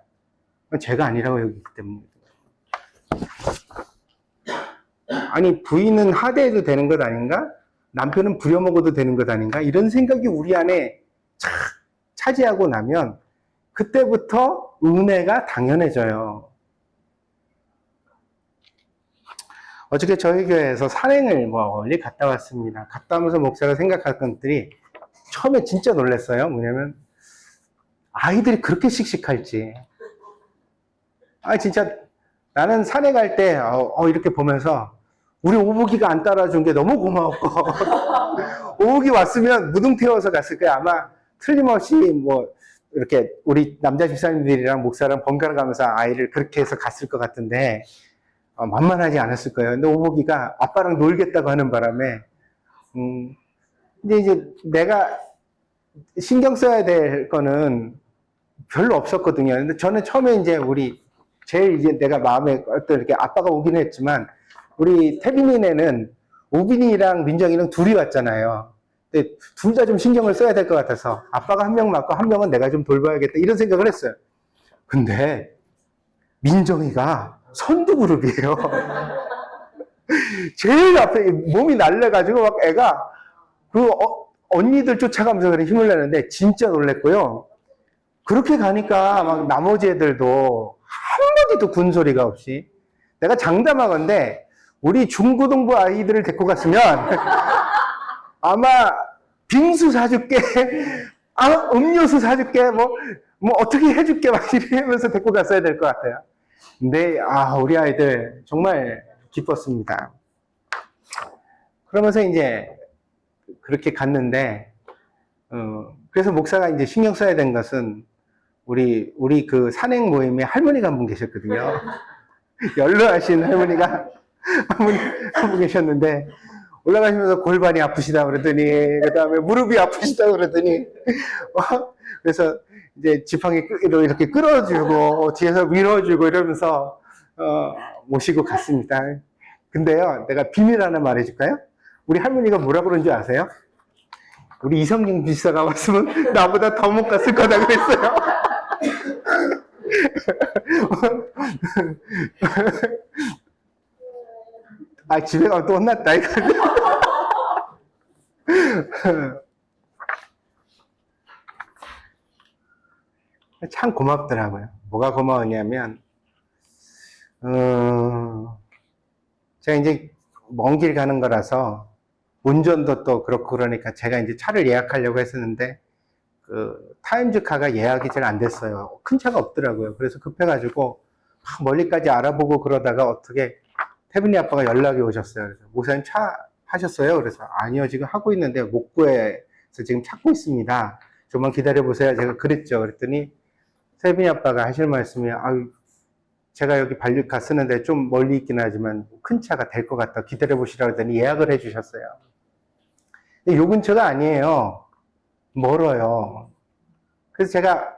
제가 아니라고 여기기 때문에. 아니, 부인은 하대해도 되는 것 아닌가? 남편은 부려먹어도 되는 것 아닌가? 이런 생각이 우리 안에 착 차지하고 나면 그때부터 은혜가 당연해져요. 어저께 저희 교회에서 산행을 멀리 갔다 왔습니다. 갔다 오면서 목사가 생각할 것들이 처음에 진짜 놀랐어요. 뭐냐면 아이들이 그렇게 씩씩할지. 진짜 나는 산에 갈 때 이렇게 보면서 우리 오복이가 안 따라준 게 너무 고마웠고 오복이 왔으면 무등 태워서 갔을 거야. 아마 틀림없이 뭐 이렇게 우리 남자 집사님들이랑 목사랑 번갈아 가면서 아이를 그렇게 해서 갔을 것 같은데 만만하지 않았을 거예요. 근데 오복이가 아빠랑 놀겠다고 하는 바람에 근데 이제 내가 신경 써야 될 거는 별로 없었거든요. 근데 저는 처음에 이제 제일 이제 내가 마음에 어떤 이렇게 아빠가 오긴 했지만 우리 태빈이네는 오빈이랑 민정이랑 둘이 왔잖아요. 근데 둘 다 좀 신경을 써야 될 것 같아서 아빠가 한 명 맡고 한 명은 내가 좀 돌봐야겠다 이런 생각을 했어요. 근데 민정이가 선두그룹이에요. 제일 앞에 몸이 날려가지고 막 애가 언니들 쫓아가면서 그래 힘을 내는데 진짜 놀랬고요. 그렇게 가니까 막 나머지 애들도 한마디도 군소리가 없이 내가 장담하건대 우리 중고등부 아이들을 데리고 갔으면 아마 빙수 사줄게, 음료수 사줄게, 뭐 어떻게 해줄게 막 이러면서 데리고 갔어야 될 것 같아요. 근데 우리 아이들 정말 기뻤습니다. 그러면서 이제 그렇게 갔는데 그래서 목사가 이제 신경 써야 된 것은 우리 그 산행 모임에 할머니가 한 분 계셨거든요. 연로하신 할머니가 한 분 계셨는데 올라가시면서 골반이 아프시다 그러더니 그 다음에 무릎이 아프시다 그러더니 그래서 이제 지팡이 이렇게 끌어주고 뒤에서 밀어주고 이러면서 모시고 갔습니다. 근데요, 내가 비밀 하나 말해줄까요? 우리 할머니가 뭐라 그런 줄 아세요? 우리 이성영 비서가 왔으면 나보다 더 못 갔을 거다 그랬어요. 집에 가면 또 혼났다 이거. 참 고맙더라고요. 뭐가 고마웠냐면 제가 이제 먼 길 가는 거라서 운전도 또 그렇고 그러니까 제가 이제 차를 예약하려고 했었는데 그 타임즈카가 예약이 잘 안 됐어요. 큰 차가 없더라고요. 그래서 급해가지고 멀리까지 알아보고 그러다가 어떻게 태빈이 아빠가 연락이 오셨어요. 그래서 목사님 차 하셨어요? 그래서 아니요, 지금 하고 있는데 못 구해서 지금 찾고 있습니다. 좀만 기다려보세요. 제가 그랬죠. 그랬더니 태빈이 아빠가 하실 말씀이 제가 여기 반류카 쓰는데 좀 멀리 있긴 하지만 큰 차가 될 것 같다. 기다려보시라고 하더니 예약을 해주셨어요. 근데 요 근처가 아니에요. 멀어요. 그래서 제가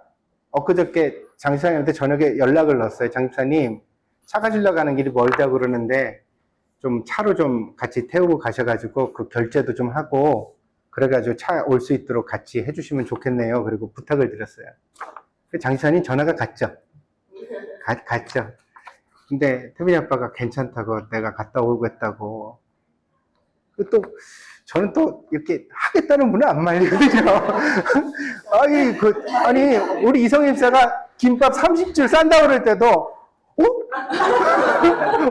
엊그저께 장집사님한테 저녁에 연락을 넣었어요. 장집사님, 차 가지러 가는 길이 멀다고 그러는데 좀 차로 좀 같이 태우고 가셔가지고 그 결제도 좀 하고 그래가지고 차 올 수 있도록 같이 해주시면 좋겠네요. 그리고 부탁을 드렸어요. 장집사님 전화가 갔죠. 갔죠. 근데 태빈이 아빠가 괜찮다고 내가 갔다 오겠다고. 또 저는 또 이렇게 하겠다는 분은 안 말리거든요. 아니 우리 이성임 씨가 김밥 30줄 싼다 그럴 때도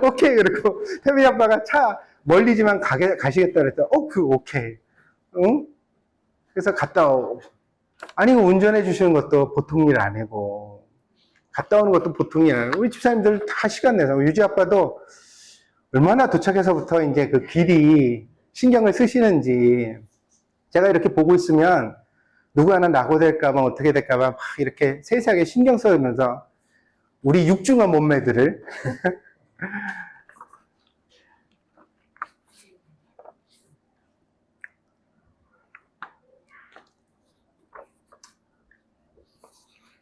오케이 그러고 태빈이 아빠가 차 멀리지만 가시겠다 그랬더니 오케이. 응? 그래서 갔다 오고. 아니 운전해 주시는 것도 보통 일 아니고 갔다 오는 것도 보통 일 아니고 우리 집사님들 다 시간 내서 유지 아빠도 얼마나 도착해서부터 이제 그 길이 신경을 쓰시는지 제가 이렇게 보고 있으면 누구 하나 낙오될까봐 어떻게 될까봐 막 이렇게 세세하게 신경 써면서 우리 육중한 몸매들을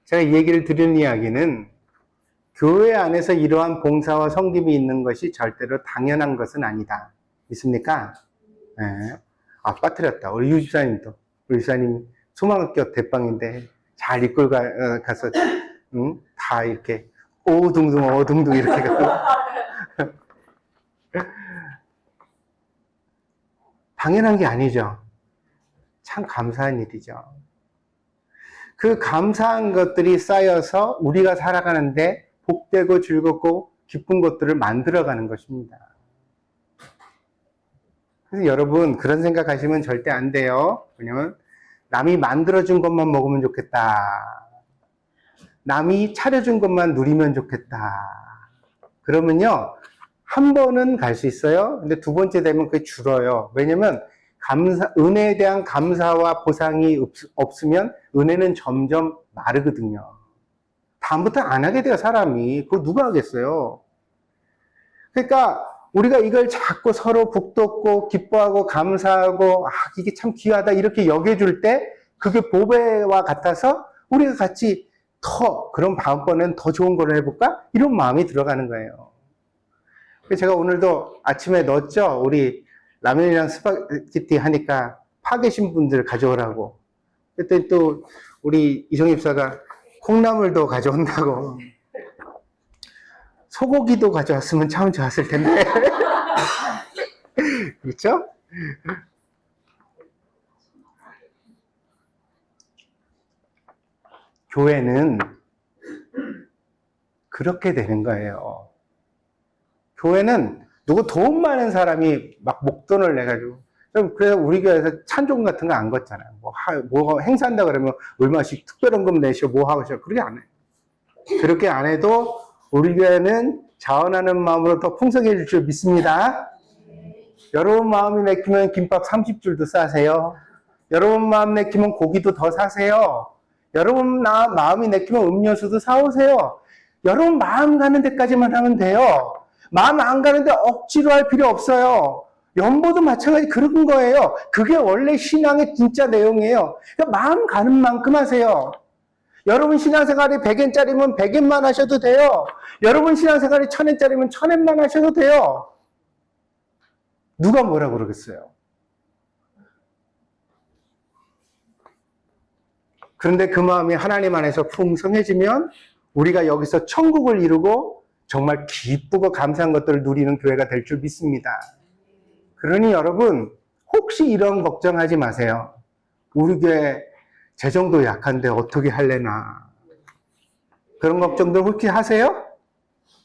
제가 이 얘기를 드리는 이야기는 교회 안에서 이러한 봉사와 섬김이 있는 것이 절대로 당연한 것은 아니다. 믿습니까? 네. 아, 빠뜨렸다. 우리 유집사님도. 우리 집사님 소망학교 대빵인데 잘 이끌고 가서, 다 이렇게 오둥둥 이렇게 가고. 당연한 게 아니죠. 참 감사한 일이죠. 그 감사한 것들이 쌓여서 우리가 살아가는데 복되고 즐겁고 기쁜 것들을 만들어가는 것입니다. 그래서 여러분 그런 생각하시면 절대 안 돼요. 왜냐면 남이 만들어준 것만 먹으면 좋겠다. 남이 차려준 것만 누리면 좋겠다. 그러면요, 한 번은 갈 수 있어요. 근데 두 번째 되면 그게 줄어요. 왜냐면 은혜에 대한 감사와 보상이 없으면 은혜는 점점 마르거든요. 다음부터 안 하게 돼요, 사람이. 그거 누가 하겠어요? 그러니까 우리가 이걸 자꾸 서로 북돋고 기뻐하고 감사하고 이게 참 귀하다 이렇게 여겨줄 때 그게 보배와 같아서 우리가 같이 그럼 다음번엔 더 좋은 걸 해볼까? 이런 마음이 들어가는 거예요. 제가 오늘도 아침에 넣었죠. 우리 라면이랑 스파게티 하니까 파 계신 분들 가져오라고. 그때 또 우리 이성입사가 콩나물도 가져온다고. 소고기도 가져왔으면 참 좋았을 텐데. 그렇죠? 교회는 그렇게 되는 거예요. 교회는 누구 돈 많은 사람이 막 목돈을 내가지고, 그래서 우리 교회에서 찬종 같은 거 안 걷잖아요. 뭐 행사한다 그러면 얼마씩 특별헌금 내시오, 뭐 하시오. 그렇게 안 해요. 그렇게 안 해도 우리 교회는 자원하는 마음으로 더 풍성해질 줄 믿습니다. 여러분 마음이 내키면 김밥 30줄도 싸세요. 여러분 마음 내키면 고기도 더 사세요. 여러분 마음이 내키면 음료수도 사오세요. 여러분 마음 가는 데까지만 하면 돼요. 마음 안 가는데 억지로 할 필요 없어요. 연보도 마찬가지 그런 거예요. 그게 원래 신앙의 진짜 내용이에요. 그러니까 마음 가는 만큼 하세요. 여러분 신앙생활이 100엔짜리면 100엔만 하셔도 돼요. 여러분 신앙생활이 1000엔짜리면 1000엔만 하셔도 돼요. 누가 뭐라 그러겠어요? 그런데 그 마음이 하나님 안에서 풍성해지면 우리가 여기서 천국을 이루고 정말 기쁘고 감사한 것들을 누리는 교회가 될 줄 믿습니다. 그러니 여러분 혹시 이런 걱정하지 마세요. 우리 교회 재정도 약한데 어떻게 할래나. 그런 걱정도 혹시 하세요?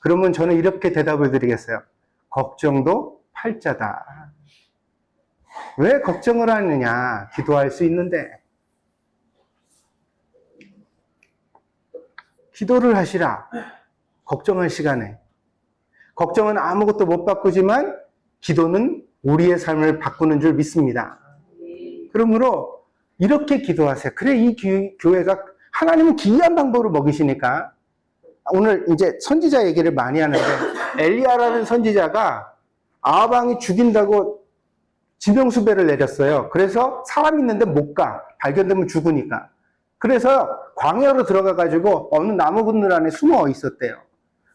그러면 저는 이렇게 대답을 드리겠어요. 걱정도 팔자다. 왜 걱정을 하느냐? 기도할 수 있는데. 기도를 하시라. 걱정할 시간에. 걱정은 아무것도 못 바꾸지만 기도는 우리의 삶을 바꾸는 줄 믿습니다. 그러므로 이렇게 기도하세요. 그래 이 교회가 하나님은 기이한 방법으로 먹이시니까. 오늘 이제 선지자 얘기를 많이 하는데 엘리야라는 선지자가 아합왕이 죽인다고 지명수배를 내렸어요. 그래서 사람 있는데 못 가. 발견되면 죽으니까. 그래서 광야로 들어가가지고 어느 나무 그늘 안에 숨어 있었대요.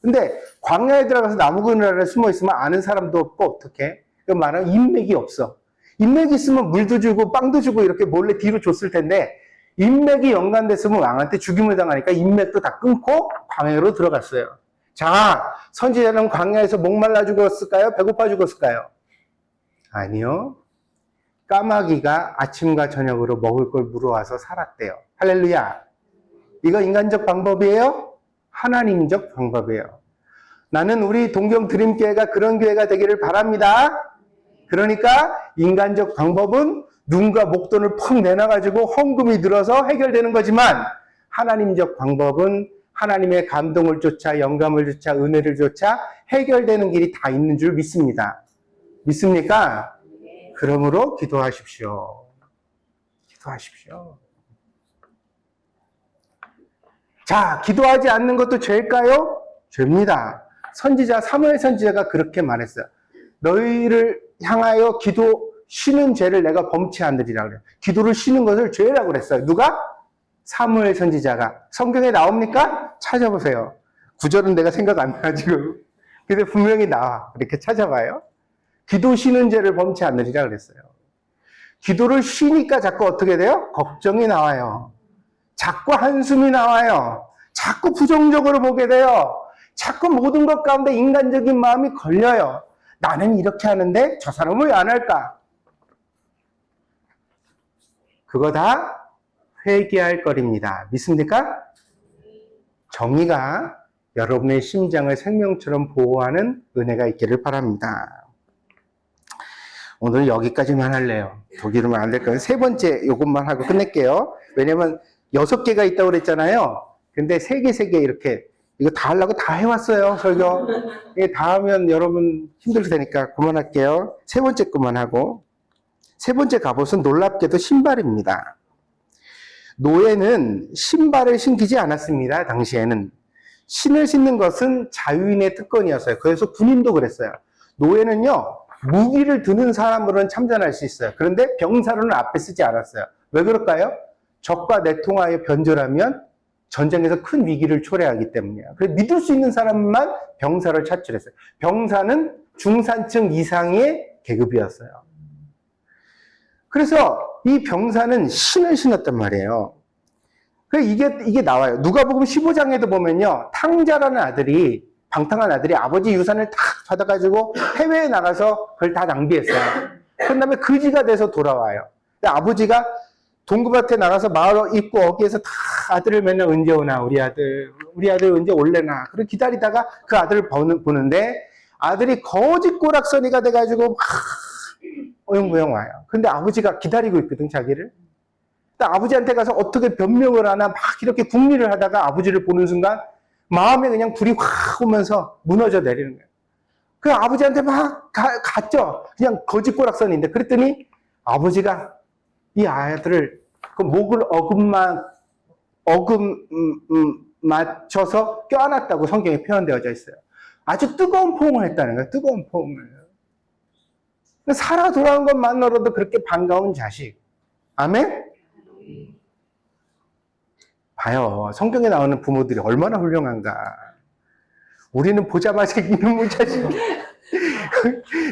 근데 광야에 들어가서 나무 그늘 안에 숨어 있으면 아는 사람도 없고 어떡해? 그 말은 인맥이 없어. 인맥이 있으면 물도 주고 빵도 주고 이렇게 몰래 뒤로 줬을 텐데 인맥이 연관됐으면 왕한테 죽임을 당하니까 인맥도 다 끊고 광야로 들어갔어요. 자, 선지자는 광야에서 목말라 죽었을까요? 배고파 죽었을까요? 아니요. 까마귀가 아침과 저녁으로 먹을 걸 물어와서 살았대요. 할렐루야. 이거 인간적 방법이에요? 하나님적 방법이에요. 나는 우리 동경 드림교회가 그런 교회가 되기를 바랍니다. 그러니까 인간적 방법은 누군가 목돈을 펑 내놔가지고 헌금이 늘어서 해결되는 거지만 하나님적 방법은 하나님의 감동을 쫓아 영감을 쫓아 은혜를 쫓아 해결되는 길이 다 있는 줄 믿습니다. 믿습니까? 그러므로 기도하십시오. 기도하십시오. 자, 기도하지 않는 것도 죄일까요? 죄입니다. 선지자 사무엘 선지자가 그렇게 말했어요. 너희를 향하여 기도 쉬는 죄를 내가 범치 않으리라 그래요. 기도를 쉬는 것을 죄라고 그랬어요. 누가? 사무엘 선지자가. 성경에 나옵니까? 찾아보세요. 구절은 내가 생각 안 나가지고. 근데 분명히 나와. 이렇게 찾아봐요. 기도 쉬는 죄를 범치 않으리라 그랬어요. 기도를 쉬니까 자꾸 어떻게 돼요? 걱정이 나와요. 자꾸 한숨이 나와요. 자꾸 부정적으로 보게 돼요. 자꾸 모든 것 가운데 인간적인 마음이 걸려요. 나는 이렇게 하는데 저 사람은 왜 안 할까? 그거 다 회개할 거리입니다. 믿습니까? 정의가 여러분의 심장을 생명처럼 보호하는 은혜가 있기를 바랍니다. 오늘 여기까지만 할래요. 더 기르면 안 될까요? 세 번째 요것만 하고 끝낼게요. 왜냐면 6개가 있다고 그랬잖아요. 근데 3개 이렇게 이거 다 하려고 다 해왔어요. 설교. 이게 다 하면 여러분 힘들 테니까 그만할게요. 세 번째 그만하고. 세 번째 갑옷은 놀랍게도 신발입니다. 노예는 신발을 신기지 않았습니다. 당시에는. 신을 신는 것은 자유인의 특권이었어요. 그래서 군인도 그랬어요. 노예는요, 무기를 드는 사람으로는 참전할 수 있어요. 그런데 병사로는 앞에 쓰지 않았어요. 왜 그럴까요? 적과 내통하여 변절하면 전쟁에서 큰 위기를 초래하기 때문이에요. 그래서 믿을 수 있는 사람만 병사를 차출했어요. 병사는 중산층 이상의 계급이었어요. 그래서 이 병사는 신을 신었단 말이에요. 이게 나와요. 누가복음 15장에도 보면요. 탕자라는 아들이, 방탕한 아들이 아버지 유산을 다 받아가지고 해외에 나가서 그걸 다 낭비했어요. 그 다음에 거지가 돼서 돌아와요. 근데 아버지가 동구밭에 나가서 마을 입구 어귀에서 다 아들을 맨날 언제 오나, 우리 아들 언제 올래나. 그리고 기다리다가 그 아들을 보는데 아들이 거지 꼬락서니가 돼가지고 막 어영부영 와요. 근데 아버지가 기다리고 있거든, 자기를. 아버지한테 가서 어떻게 변명을 하나 막 이렇게 궁리를 하다가 아버지를 보는 순간 마음에 그냥 불이 확 오면서 무너져 내리는 거예요. 그 아버지한테 막 갔죠. 그냥 거짓꼬락선인데. 그랬더니 아버지가 이 아들을 그 목을 맞춰서 껴안았다고 성경에 표현되어져 있어요. 아주 뜨거운 포옹을 했다는 거예요. 뜨거운 포옹을. 살아 돌아온 것만으로도 그렇게 반가운 자식. 아멘? 봐요. 성경에 나오는 부모들이 얼마나 훌륭한가. 우리는 보자마자 이놈의 자식.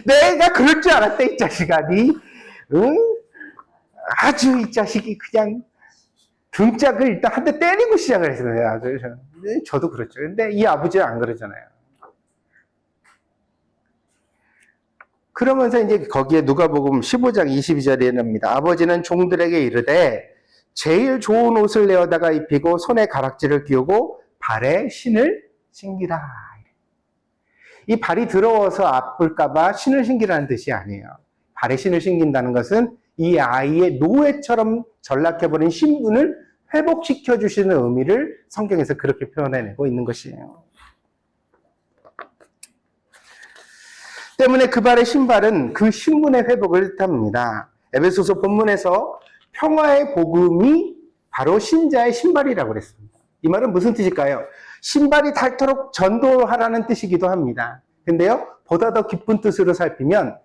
내가 그럴 줄 알았다, 이 자식아. 응? 아주 이 자식이 그냥 등짝을 일단 한 대 때리고 시작을 했어요. 저도 그렇죠. 근데 이 아버지는 안 그러잖아요. 그러면서 이제 거기에 누가복음 15장 22절에 납니다. 아버지는 종들에게 이르되 제일 좋은 옷을 내어다가 입히고 손에 가락지를 끼우고 발에 신을 신기라. 이 발이 더러워서 아플까봐 신을 신기라는 뜻이 아니에요. 발에 신을 신긴다는 것은 이 아이의 노예처럼 전락해버린 신분을 회복시켜 주시는 의미를 성경에서 그렇게 표현해내고 있는 것이에요. 때문에 그 발의 신발은 그 신분의 회복을 뜻합니다. 에베소서 본문에서 평화의 복음이 바로 신자의 신발이라고 그랬습니다. 이 말은 무슨 뜻일까요? 신발이 닳도록 전도하라는 뜻이기도 합니다. 근데요, 보다 더 깊은 뜻으로 살피면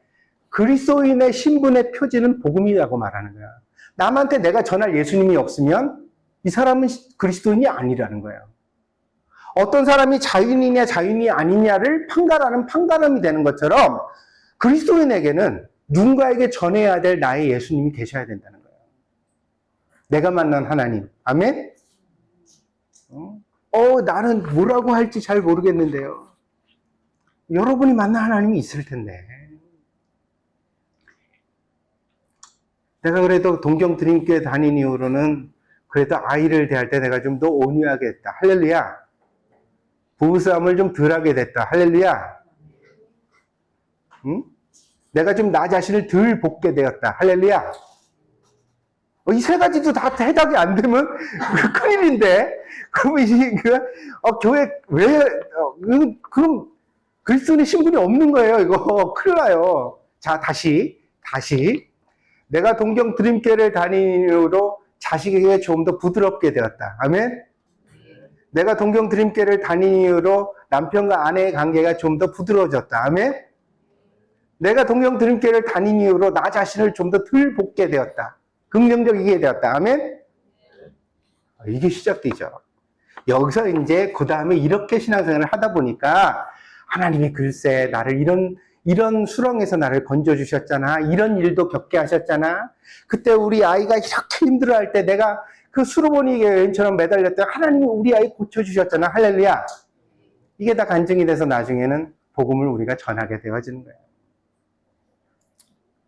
그리스도인의 신분의 표지는 복음이라고 말하는 거야. 남한테 내가 전할 예수님이 없으면 이 사람은 그리스도인이 아니라는 거예요. 어떤 사람이 자유인이냐 자유인이 아니냐를 판가르는 판가름이 되는 것처럼 그리스도인에게는 누군가에게 전해야 될 나의 예수님이 계셔야 된다는 거예요. 내가 만난 하나님. 아멘? 나는 뭐라고 할지 잘 모르겠는데요. 여러분이 만난 하나님이 있을 텐데. 내가 그래도 동경드림교회 다닌 이후로는 그래도 아이를 대할 때 내가 좀 더 온유하게 했다. 할렐루야. 부부싸움을 좀 덜하게 됐다. 할렐루야. 응? 내가 좀 나 자신을 덜 볶게 되었다. 할렐루야. 이 세 가지도 다 해답이 안 되면 큰일인데. 그러면 교회 그럼 그리스도인의 신분이 없는 거예요. 이거 큰일 나요. 자, 다시 내가 동경 드림교회를 다닌 이후로 자식에게 좀 더 부드럽게 되었다. 아멘. 내가 동경 드림교회를 다닌 이후로 남편과 아내의 관계가 좀 더 부드러워졌다. 아멘. 내가 동경 드림교회를 다닌 이후로 나 자신을 좀 더 덜 볶게 되었다. 긍정적이게 되었다. 아멘. 이게 시작되죠. 여기서 이제 그 다음에 이렇게 신앙생활을 하다 보니까 하나님이 글쎄 나를 이런 수렁에서 나를 건져주셨잖아. 이런 일도 겪게 하셨잖아. 그때 우리 아이가 이렇게 힘들어할 때 내가 그 수로보니 여인처럼 매달렸을 때 하나님이 우리 아이 고쳐주셨잖아. 할렐루야. 이게 다 간증이 돼서 나중에는 복음을 우리가 전하게 되어지는 거예요.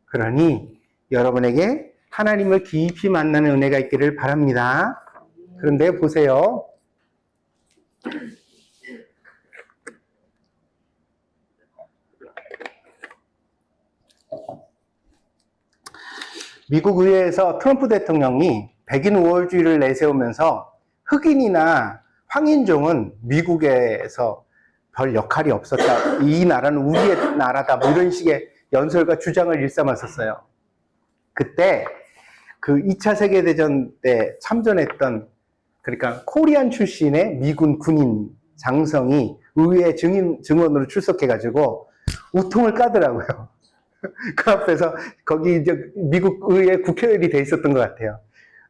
그러니 여러분에게 하나님을 깊이 만나는 은혜가 있기를 바랍니다. 그런데 보세요. 미국 의회에서 트럼프 대통령이 백인 우월주의를 내세우면서 흑인이나 황인종은 미국에서 별 역할이 없었다. 이 나라는 우리의 나라다. 뭐 이런 식의 연설과 주장을 일삼았었어요. 그때 그 2차 세계대전 때 참전했던 그러니까 코리안 출신의 미군 군인 장성이 의회 증언으로 출석해가지고 우통을 까더라고요. 그 앞에서 거기 이제 미국 의회 국회의원이 돼 있었던 것 같아요.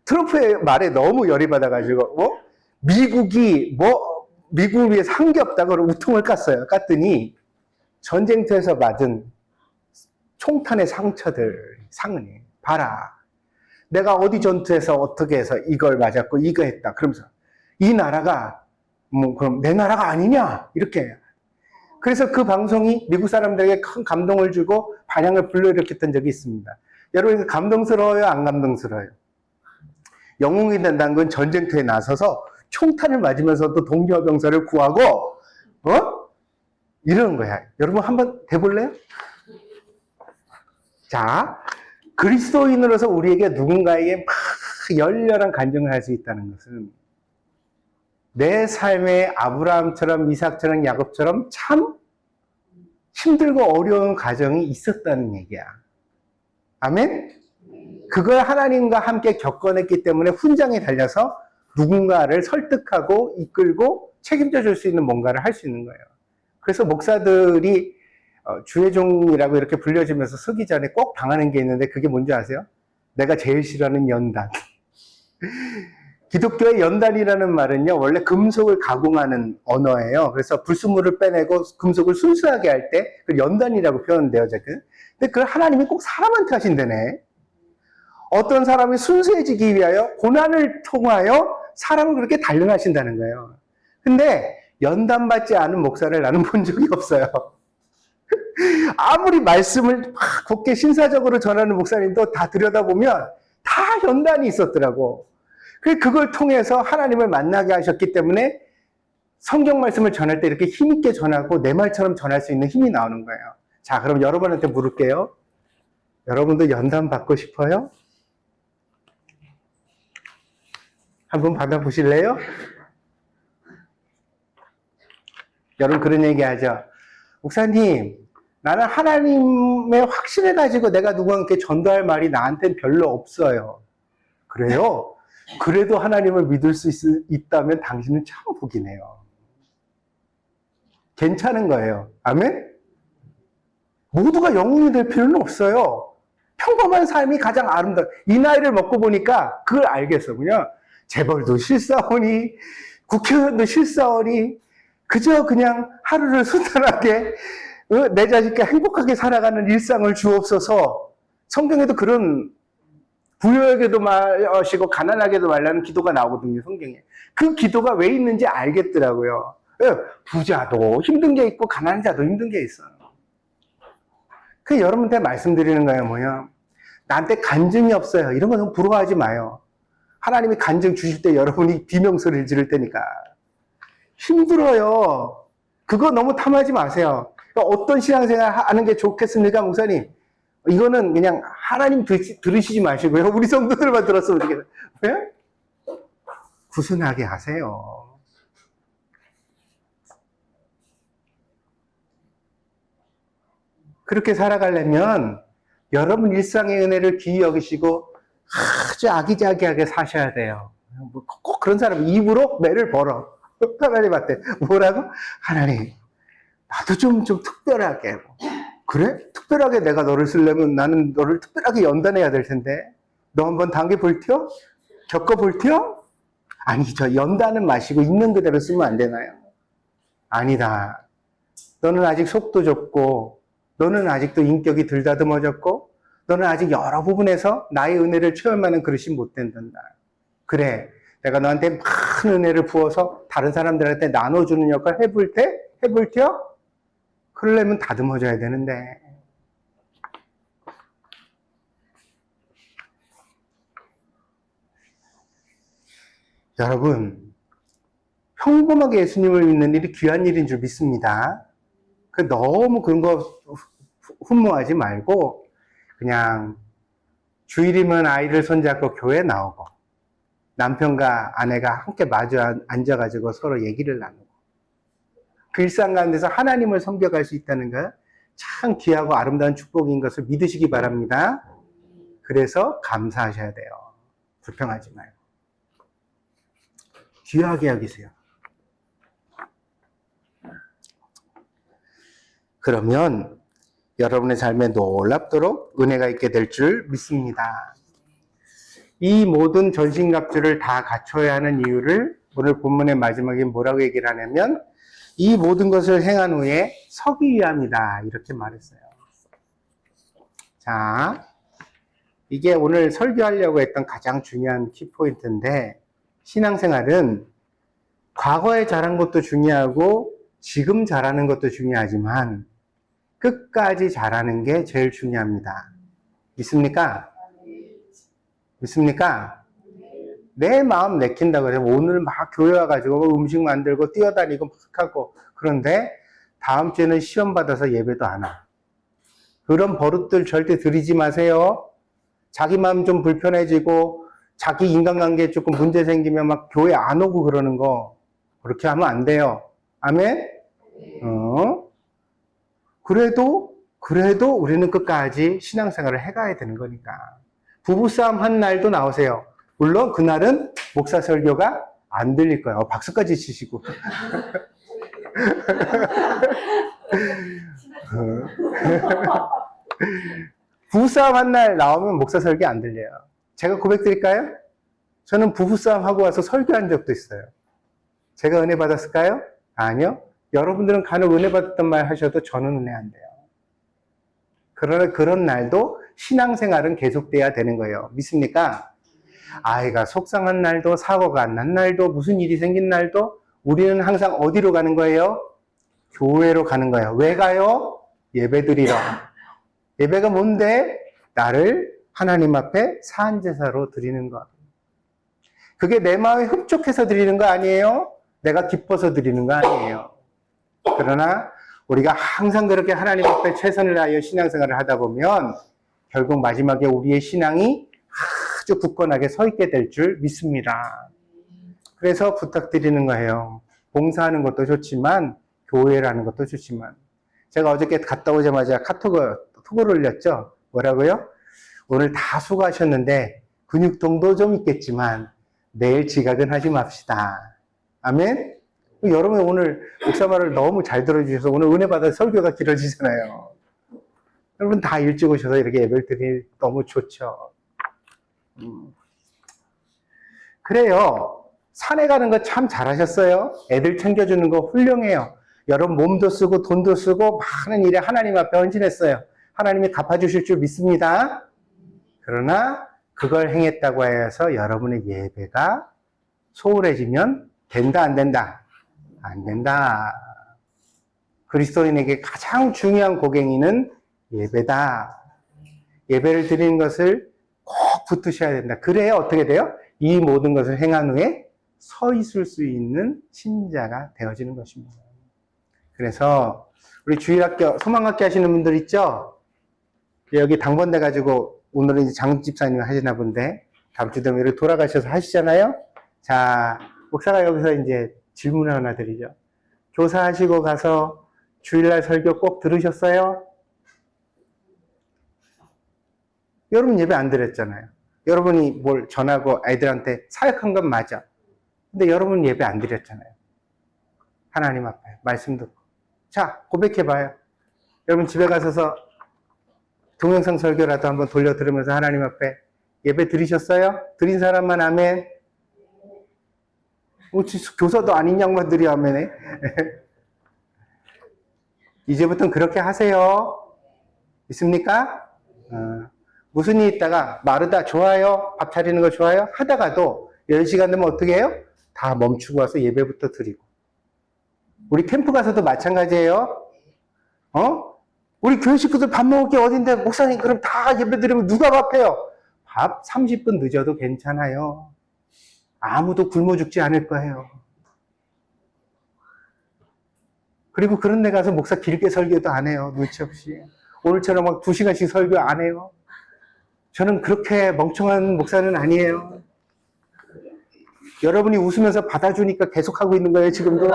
트럼프의 말에 너무 열이 받아가지고 미국을 위해서 한 게 없다고 우통을 깠어요. 깠더니 전쟁터에서 맞은 총탄의 상처들 상흔이 봐라. 내가 어디 전투에서 어떻게 해서 이걸 맞았고 이거 했다. 그러면서 이 나라가 그럼 내 나라가 아니냐 이렇게. 그래서 그 방송이 미국 사람들에게 큰 감동을 주고 반향을 불러일으켰던 적이 있습니다. 여러분 감동스러워요? 안 감동스러워요? 영웅이 된다는 건 전쟁터에 나서서 총탄을 맞으면서도 동료병사를 구하고 이러는 거야. 여러분 한번 해볼래요? 자, 그리스도인으로서 우리에게 누군가에게 막 열렬한 간증을 할 수 있다는 것은 내 삶에 아브라함처럼 이삭처럼 야곱처럼 참 힘들고 어려운 과정이 있었다는 얘기야. 아멘? 그걸 하나님과 함께 겪어냈기 때문에 훈장에 달려서 누군가를 설득하고 이끌고 책임져 줄 수 있는 뭔가를 할 수 있는 거예요. 그래서 목사들이 주의 종이라고 이렇게 불려지면서 서기 전에 꼭 당하는 게 있는데 그게 뭔지 아세요? 내가 제일 싫어하는 연단. 기독교의 연단이라는 말은요, 원래 금속을 가공하는 언어예요. 그래서 불순물을 빼내고 금속을 순수하게 할 때 그 연단이라고 표현되어졌거든요. 근데 그걸 하나님이 꼭 사람한테 하신다네. 어떤 사람이 순수해지기 위하여 고난을 통하여 사람을 그렇게 단련하신다는 거예요. 근데 연단받지 않은 목사를 나는 본 적이 없어요. 아무리 말씀을 막 곱게 신사적으로 전하는 목사님도 다 들여다보면 다 연단이 있었더라고. 그걸 통해서 하나님을 만나게 하셨기 때문에 성경 말씀을 전할 때 이렇게 힘있게 전하고 내 말처럼 전할 수 있는 힘이 나오는 거예요. 자, 그럼 여러분한테 물을게요. 여러분도 연단 받고 싶어요? 한번 받아보실래요? 여러분 그런 얘기 하죠. 목사님, 나는 하나님의 확신을 가지고 내가 누구한테 전도할 말이 나한테는 별로 없어요. 그래요? 그래도 하나님을 믿을 수 있다면 당신은 참 복이네요. 괜찮은 거예요. 아멘? 모두가 영웅이 될 필요는 없어요. 평범한 삶이 가장 아름다워. 이 나이를 먹고 보니까 그걸 알겠어. 그냥 재벌도 실사오니 국회의원도 실사오니 그저 그냥 하루를 순탄하게 내 자식과 행복하게 살아가는 일상을 주옵소서. 성경에도 그런 부유하게도 마시고 가난하게도 말라는 기도가 나오거든요. 성경에. 그 기도가 왜 있는지 알겠더라고요. 부자도 힘든 게 있고 가난한 자도 힘든 게 있어요. 그 여러분한테 말씀드리는 거예요. 뭐야? 나한테 간증이 없어요. 이런 거 너무 부러워하지 마요. 하나님이 간증 주실 때 여러분이 비명소리를 지를 테니까. 힘들어요. 그거 너무 탐하지 마세요. 어떤 신앙생활 하는 게 좋겠습니까, 목사님? 이거는 그냥 하나님 들으시지 마시고요. 우리 성도들만 들었으면 좋겠어요. 왜? 구순하게 하세요. 그렇게 살아가려면 여러분 일상의 은혜를 귀히 여기시고 아주 아기자기하게 사셔야 돼요. 꼭 그런 사람 입으로 매를 벌어. 하나님한테 뭐라고? 하나님, 나도 좀 특별하게. 그래? 특별하게 내가 너를 쓰려면 나는 너를 특별하게 연단해야 될 텐데. 너 한번 당겨볼 테요? 겪어볼 테요? 아니, 저 연다는 마시고 있는 그대로 쓰면 안 되나요? 아니다. 너는 아직 속도 좁고, 너는 아직도 인격이 덜 다듬어졌고, 너는 아직 여러 부분에서 나의 은혜를 체험하는 그릇이 못 된단다. 그래, 내가 너한테 많은 은혜를 부어서 다른 사람들한테 나눠주는 역할 해볼 때? 해볼 때요? 그러려면 다듬어져야 되는데. 여러분, 평범하게 예수님을 믿는 일이 귀한 일인 줄 믿습니다. 너무 그런 거 흠모하지 말고 그냥 주일이면 아이를 손잡고 교회 나오고 남편과 아내가 함께 마주 앉아가지고 서로 얘기를 나누고 그 일상 가운데서 하나님을 섬겨갈 수 있다는 것 참 귀하고 아름다운 축복인 것을 믿으시기 바랍니다. 그래서 감사하셔야 돼요. 불평하지 말고. 귀하게 여기세요. 그러면 여러분의 삶에 놀랍도록 은혜가 있게 될 줄 믿습니다. 이 모든 전신갑주를 다 갖춰야 하는 이유를 오늘 본문의 마지막에 뭐라고 얘기를 하냐면 이 모든 것을 행한 후에 서기 위함이다 이렇게 말했어요. 자, 이게 오늘 설교하려고 했던 가장 중요한 키포인트인데 신앙생활은 과거에 잘한 것도 중요하고 지금 잘하는 것도 중요하지만 끝까지 잘하는 게 제일 중요합니다. 믿습니까? 믿습니까? 내 마음 내킨다고 해서 오늘 막 교회 와가지고 음식 만들고 뛰어다니고 막 하고 그런데 다음 주에는 시험 받아서 예배도 안 와. 그런 버릇들 절대 들이지 마세요. 자기 마음 좀 불편해지고 자기 인간관계에 조금 문제 생기면 막 교회 안 오고 그러는 거 그렇게 하면 안 돼요. 아멘? 그래도 우리는 끝까지 신앙생활을 해가야 되는 거니까. 부부싸움 한 날도 나오세요. 물론 그날은 목사 설교가 안 들릴 거예요. 박수까지 치시고. 부부싸움 한 날 나오면 목사 설교 안 들려요. 제가 고백드릴까요? 저는 부부싸움 하고 와서 설교한 적도 있어요. 제가 은혜 받았을까요? 아니요. 여러분들은 간혹 은혜 받았던 말 하셔도 저는 은혜 안 돼요. 그러나 그런 날도 신앙생활은 계속돼야 되는 거예요. 믿습니까? 아이가 속상한 날도 사고가 난 날도 무슨 일이 생긴 날도 우리는 항상 어디로 가는 거예요? 교회로 가는 거예요. 왜 가요? 예배드리러. 예배가 뭔데? 나를 하나님 앞에 사한제사로 드리는 것. 그게 내 마음에 흡족해서 드리는 거 아니에요? 내가 기뻐서 드리는 거 아니에요. 그러나 우리가 항상 그렇게 하나님 앞에 최선을 다하여 신앙생활을 하다 보면 결국 마지막에 우리의 신앙이 아주 굳건하게 서 있게 될 줄 믿습니다. 그래서 부탁드리는 거예요. 봉사하는 것도 좋지만 교회라는 것도 좋지만 제가 어저께 갔다 오자마자 톡을 올렸죠. 뭐라고요? 오늘 다 수고하셨는데 근육통도 좀 있겠지만 내일 지각은 하지 맙시다. 아멘? 여러분 오늘 목사 말을 너무 잘 들어주셔서 오늘 은혜 받아 설교가 길어지잖아요. 여러분 다 일찍 오셔서 이렇게 예배를 드리니 너무 좋죠. 그래요. 산에 가는 거 참 잘하셨어요. 애들 챙겨주는 거 훌륭해요. 여러분 몸도 쓰고 돈도 쓰고 많은 일에 하나님 앞에 헌신했어요. 하나님이 갚아주실 줄 믿습니다. 그러나 그걸 행했다고 해서 여러분의 예배가 소홀해지면 된다 안 된다? 안 된다. 그리스도인에게 가장 중요한 고갱이는 예배다. 예배를 드리는 것을 꼭 붙으셔야 된다. 그래야 어떻게 돼요? 이 모든 것을 행한 후에 서 있을 수 있는 신자가 되어지는 것입니다. 그래서 우리 주일학교, 소망학교 하시는 분들 있죠? 여기 당번돼 가지고 오늘은 이제 장 집사님이 하시나 본데 다음 주 되면 이렇게 돌아가셔서 하시잖아요. 자, 목사가 여기서 이제 질문 하나 드리죠. 교사하시고 가서 주일날 설교 꼭 들으셨어요? 여러분 예배 안 드렸잖아요. 여러분이 뭘 전하고 아이들한테 사역한 건 맞아. 근데 여러분 예배 안 드렸잖아요. 하나님 앞에 말씀 듣고. 자, 고백해봐요. 여러분 집에 가셔서 동영상 설교라도 한번 돌려 들으면서 하나님 앞에 예배 드리셨어요? 드린 사람만 아멘. 교사도 아닌 양반들이 하면에. 이제부터는 그렇게 하세요. 있습니까? 무슨 일 있다가 마르다 좋아요? 밥 차리는 거 좋아요? 하다가도 10시간 되면 어떻게 해요? 다 멈추고 와서 예배부터 드리고. 우리 캠프 가서도 마찬가지예요. 우리 교회 식구들 밥 먹을 게 어딘데 목사님 그럼 다 예배 드리면 누가 밥해요? 밥 30분 늦어도 괜찮아요. 아무도 굶어 죽지 않을 거예요. 그리고 그런 데 가서 목사 길게 설교도 안 해요. 눈치 없이. 오늘처럼 막 2시간씩 설교 안 해요. 저는 그렇게 멍청한 목사는 아니에요. 여러분이 웃으면서 받아주니까 계속하고 있는 거예요, 지금도.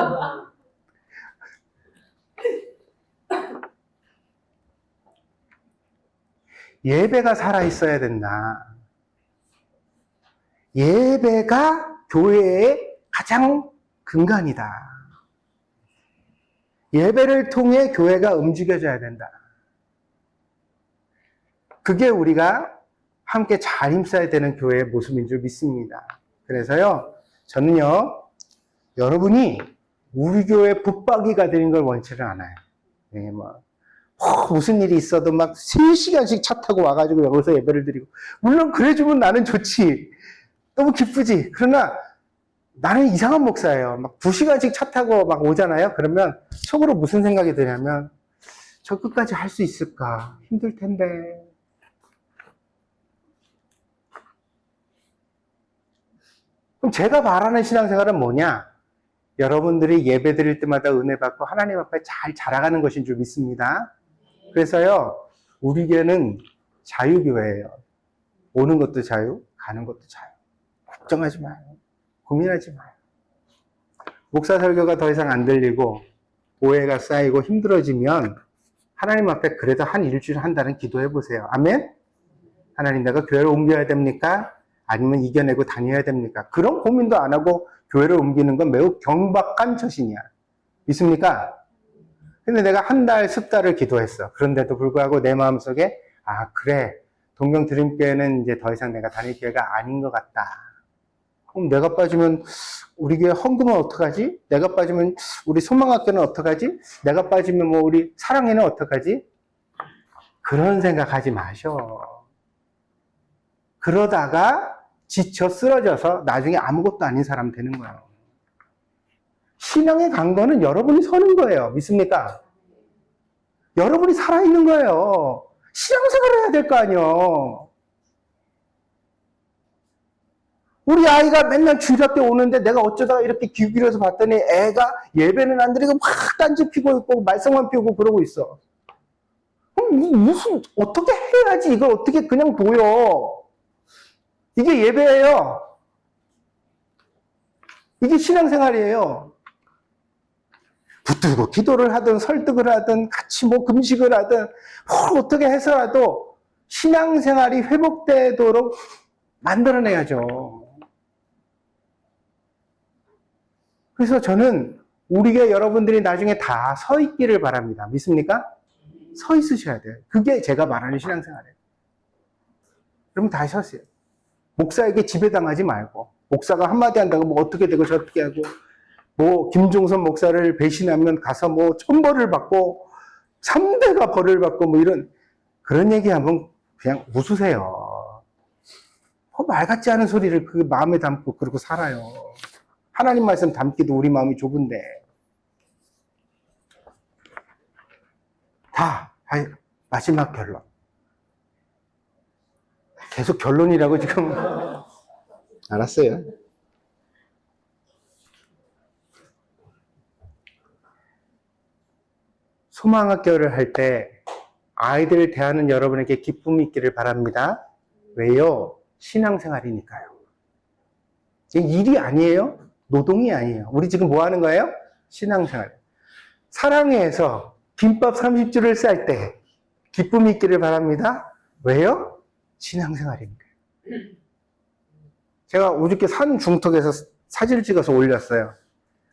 예배가 살아있어야 된다. 예배가 교회의 가장 근간이다. 예배를 통해 교회가 움직여져야 된다. 그게 우리가 함께 잘 힘써야 되는 교회의 모습인 줄 믿습니다. 그래서요, 저는요, 여러분이 우리 교회 붙박이가 되는 걸 원치를 않아요. 네, 무슨 일이 있어도 막 3시간씩 차 타고 와가지고 여기서 예배를 드리고. 물론 그래주면 나는 좋지. 너무 기쁘지. 그러나 나는 이상한 목사예요. 막 2시간씩 차 타고 막 오잖아요. 그러면 속으로 무슨 생각이 드냐면, 저 끝까지 할 수 있을까? 힘들 텐데. 그럼 제가 말하는 신앙생활은 뭐냐? 여러분들이 예배 드릴 때마다 은혜 받고 하나님 앞에 잘 자라가는 것인 줄 믿습니다. 그래서요, 우리 교회는 자유교회예요. 오는 것도 자유, 가는 것도 자유. 걱정하지 마요. 고민하지 마요. 목사 설교가 더 이상 안 들리고 오해가 쌓이고 힘들어지면 하나님 앞에 그래도 한 일주일 한 달은 기도해 보세요. 아멘? 하나님, 내가 교회를 옮겨야 됩니까? 아니면 이겨내고 다녀야 됩니까? 그런 고민도 안 하고 교회를 옮기는 건 매우 경박한 처신이야. 믿습니까? 근데 내가 한 달, 10달을 기도했어. 그런데도 불구하고 내 마음속에, 그래. 동경 드림교회는 이제 더 이상 내가 다닐 교회가 아닌 것 같다. 그럼 내가 빠지면 우리 교회 헌금은 어떡하지? 내가 빠지면 우리 소망학교는 어떡하지? 내가 빠지면 뭐 우리 사랑회는 어떡하지? 그런 생각하지 마셔. 그러다가 지쳐 쓰러져서 나중에 아무것도 아닌 사람 되는 거예요. 신앙의 강건은 여러분이 서는 거예요. 믿습니까? 여러분이 살아있는 거예요. 신앙생활을 해야 될 거 아니에요. 우리 아이가 맨날 주일학교 오는데 내가 어쩌다가 이렇게 귀 기울여서 봤더니 애가 예배는 안 드리고 막 딴지 피고 있고 말썽만 피우고 그러고 있어. 그럼 어떻게 해야지 이걸 어떻게 그냥 둬요. 이게 예배예요. 이게 신앙생활이에요. 붙들고 기도를 하든 설득을 하든 같이 뭐 금식을 하든 어떻게 해서라도 신앙생활이 회복되도록 만들어내야죠. 그래서 저는 우리 교회 여러분들이 나중에 다 서 있기를 바랍니다. 믿습니까? 서 있으셔야 돼요. 그게 제가 말하는 신앙생활이에요. 그럼 다 서세요. 목사에게 지배당하지 말고, 목사가 한마디 한다고 뭐 어떻게 되고 저렇게 하고, 뭐 김종선 목사를 배신하면 가서 뭐 천벌을 받고 3대가 벌을 받고 뭐 이런 그런 얘기하면 그냥 웃으세요. 말 같지 않은 소리를 그 마음에 담고 그러고 살아요. 하나님 말씀 담기도 우리 마음이 좁은데. 마지막 결론. 계속 결론이라고 지금. 알았어요. 소망학교를 할 때 아이들을 대하는 여러분에게 기쁨이 있기를 바랍니다. 왜요? 신앙생활이니까요. 일이 아니에요. 노동이 아니에요. 우리 지금 뭐 하는 거예요? 신앙생활. 사랑회에서 김밥 30줄을 쌀 때 기쁨이 있기를 바랍니다. 왜요? 신앙생활이니까요. 제가 어저께 산 중턱에서 사진을 찍어서 올렸어요.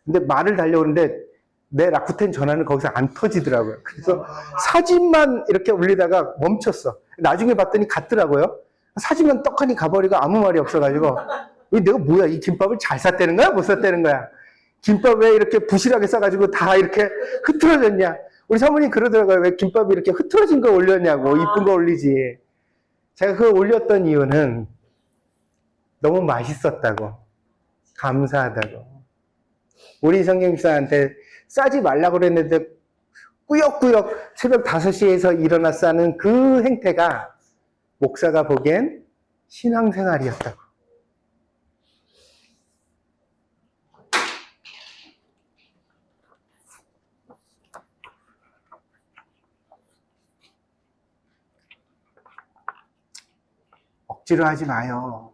근데 말을 달려오는데 내 라쿠텐 전화는 거기서 안 터지더라고요. 그래서 사진만 이렇게 올리다가 멈췄어. 나중에 봤더니 갔더라고요. 사진만 떡하니 가버리고 아무 말이 없어가지고 내가 뭐야, 이 김밥을 잘 쌌다는 거야? 못 쌌다는 거야? 김밥 왜 이렇게 부실하게 싸가지고 다 이렇게 흐트러졌냐? 우리 사모님 그러더라고요. 왜 김밥이 이렇게 흐트러진 거 올렸냐고. 이쁜 거 올리지. 제가 그걸 올렸던 이유는 너무 맛있었다고. 감사하다고. 우리 성경사한테 싸지 말라고 그랬는데 꾸역꾸역 새벽 5시에서 일어나 싸는 그 행태가 목사가 보기엔 신앙생활이었다고. 억지로 하지 마요.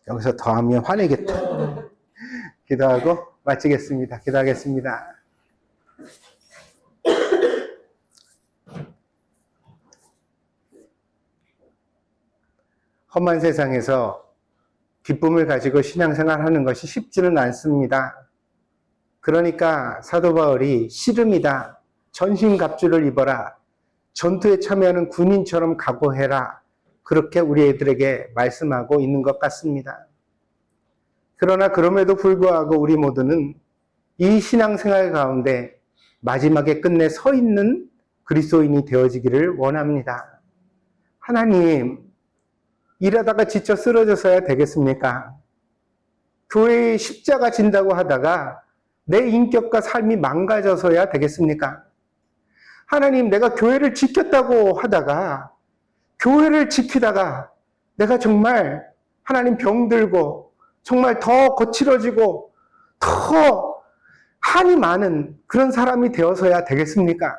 여기서 더 하면 화내겠다. 기도하고 마치겠습니다. 기도하겠습니다. 험한 세상에서 기쁨을 가지고 신앙생활 하는 것이 쉽지는 않습니다. 그러니까 사도 바울이 씨름이다. 전신갑주를 입어라. 전투에 참여하는 군인처럼 각오해라. 그렇게 우리 애들에게 말씀하고 있는 것 같습니다. 그러나 그럼에도 불구하고 우리 모두는 이 신앙생활 가운데 마지막에 끝내 서 있는 그리스도인이 되어지기를 원합니다. 하나님, 일하다가 지쳐 쓰러져서야 되겠습니까? 교회에 십자가 진다고 하다가 내 인격과 삶이 망가져서야 되겠습니까? 하나님, 내가 교회를 지켰다고 하다가 교회를 지키다가 내가 정말 하나님 병들고 정말 더 거칠어지고 더 한이 많은 그런 사람이 되어서야 되겠습니까?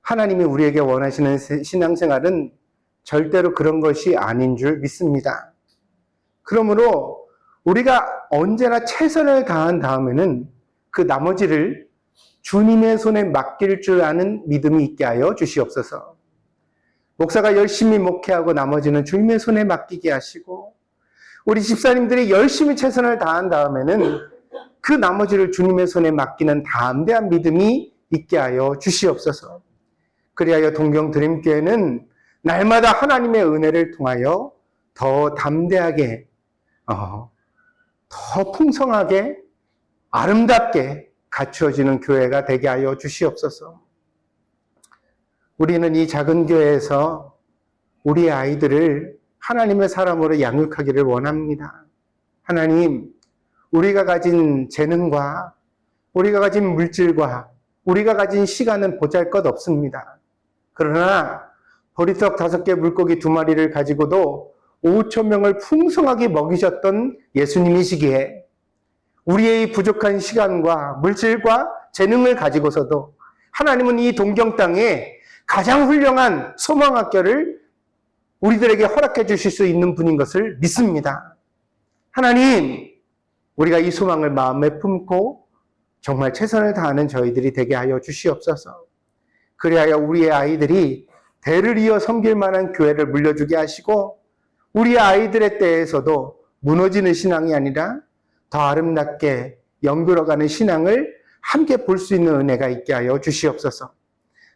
하나님이 우리에게 원하시는 신앙생활은 절대로 그런 것이 아닌 줄 믿습니다. 그러므로 우리가 언제나 최선을 다한 다음에는 그 나머지를 주님의 손에 맡길 줄 아는 믿음이 있게 하여 주시옵소서. 목사가 열심히 목회하고 나머지는 주님의 손에 맡기게 하시고 우리 집사님들이 열심히 최선을 다한 다음에는 그 나머지를 주님의 손에 맡기는 담대한 믿음이 있게 하여 주시옵소서. 그리하여 동경드림교회는 날마다 하나님의 은혜를 통하여 더 담대하게, 더 풍성하게, 아름답게 갖추어지는 교회가 되게 하여 주시옵소서. 우리는 이 작은 교회에서 우리의 아이들을 하나님의 사람으로 양육하기를 원합니다. 하나님, 우리가 가진 재능과 우리가 가진 물질과 우리가 가진 시간은 보잘것없습니다. 그러나 보리떡 5개 물고기 2마리를 가지고도 5,000명을 풍성하게 먹이셨던 예수님이시기에 우리의 부족한 시간과 물질과 재능을 가지고서도 하나님은 이 동경 땅에 가장 훌륭한 소망학교를 우리들에게 허락해 주실 수 있는 분인 것을 믿습니다. 하나님, 우리가 이 소망을 마음에 품고 정말 최선을 다하는 저희들이 되게 하여 주시옵소서. 그리하여 우리의 아이들이 대를 이어 섬길 만한 교회를 물려주게 하시고 우리의 아이들의 때에서도 무너지는 신앙이 아니라 더 아름답게 연결어가는 신앙을 함께 볼 수 있는 은혜가 있게 하여 주시옵소서.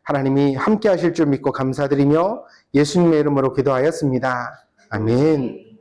하나님이 함께 하실 줄 믿고 감사드리며 예수님의 이름으로 기도하였습니다. 아멘.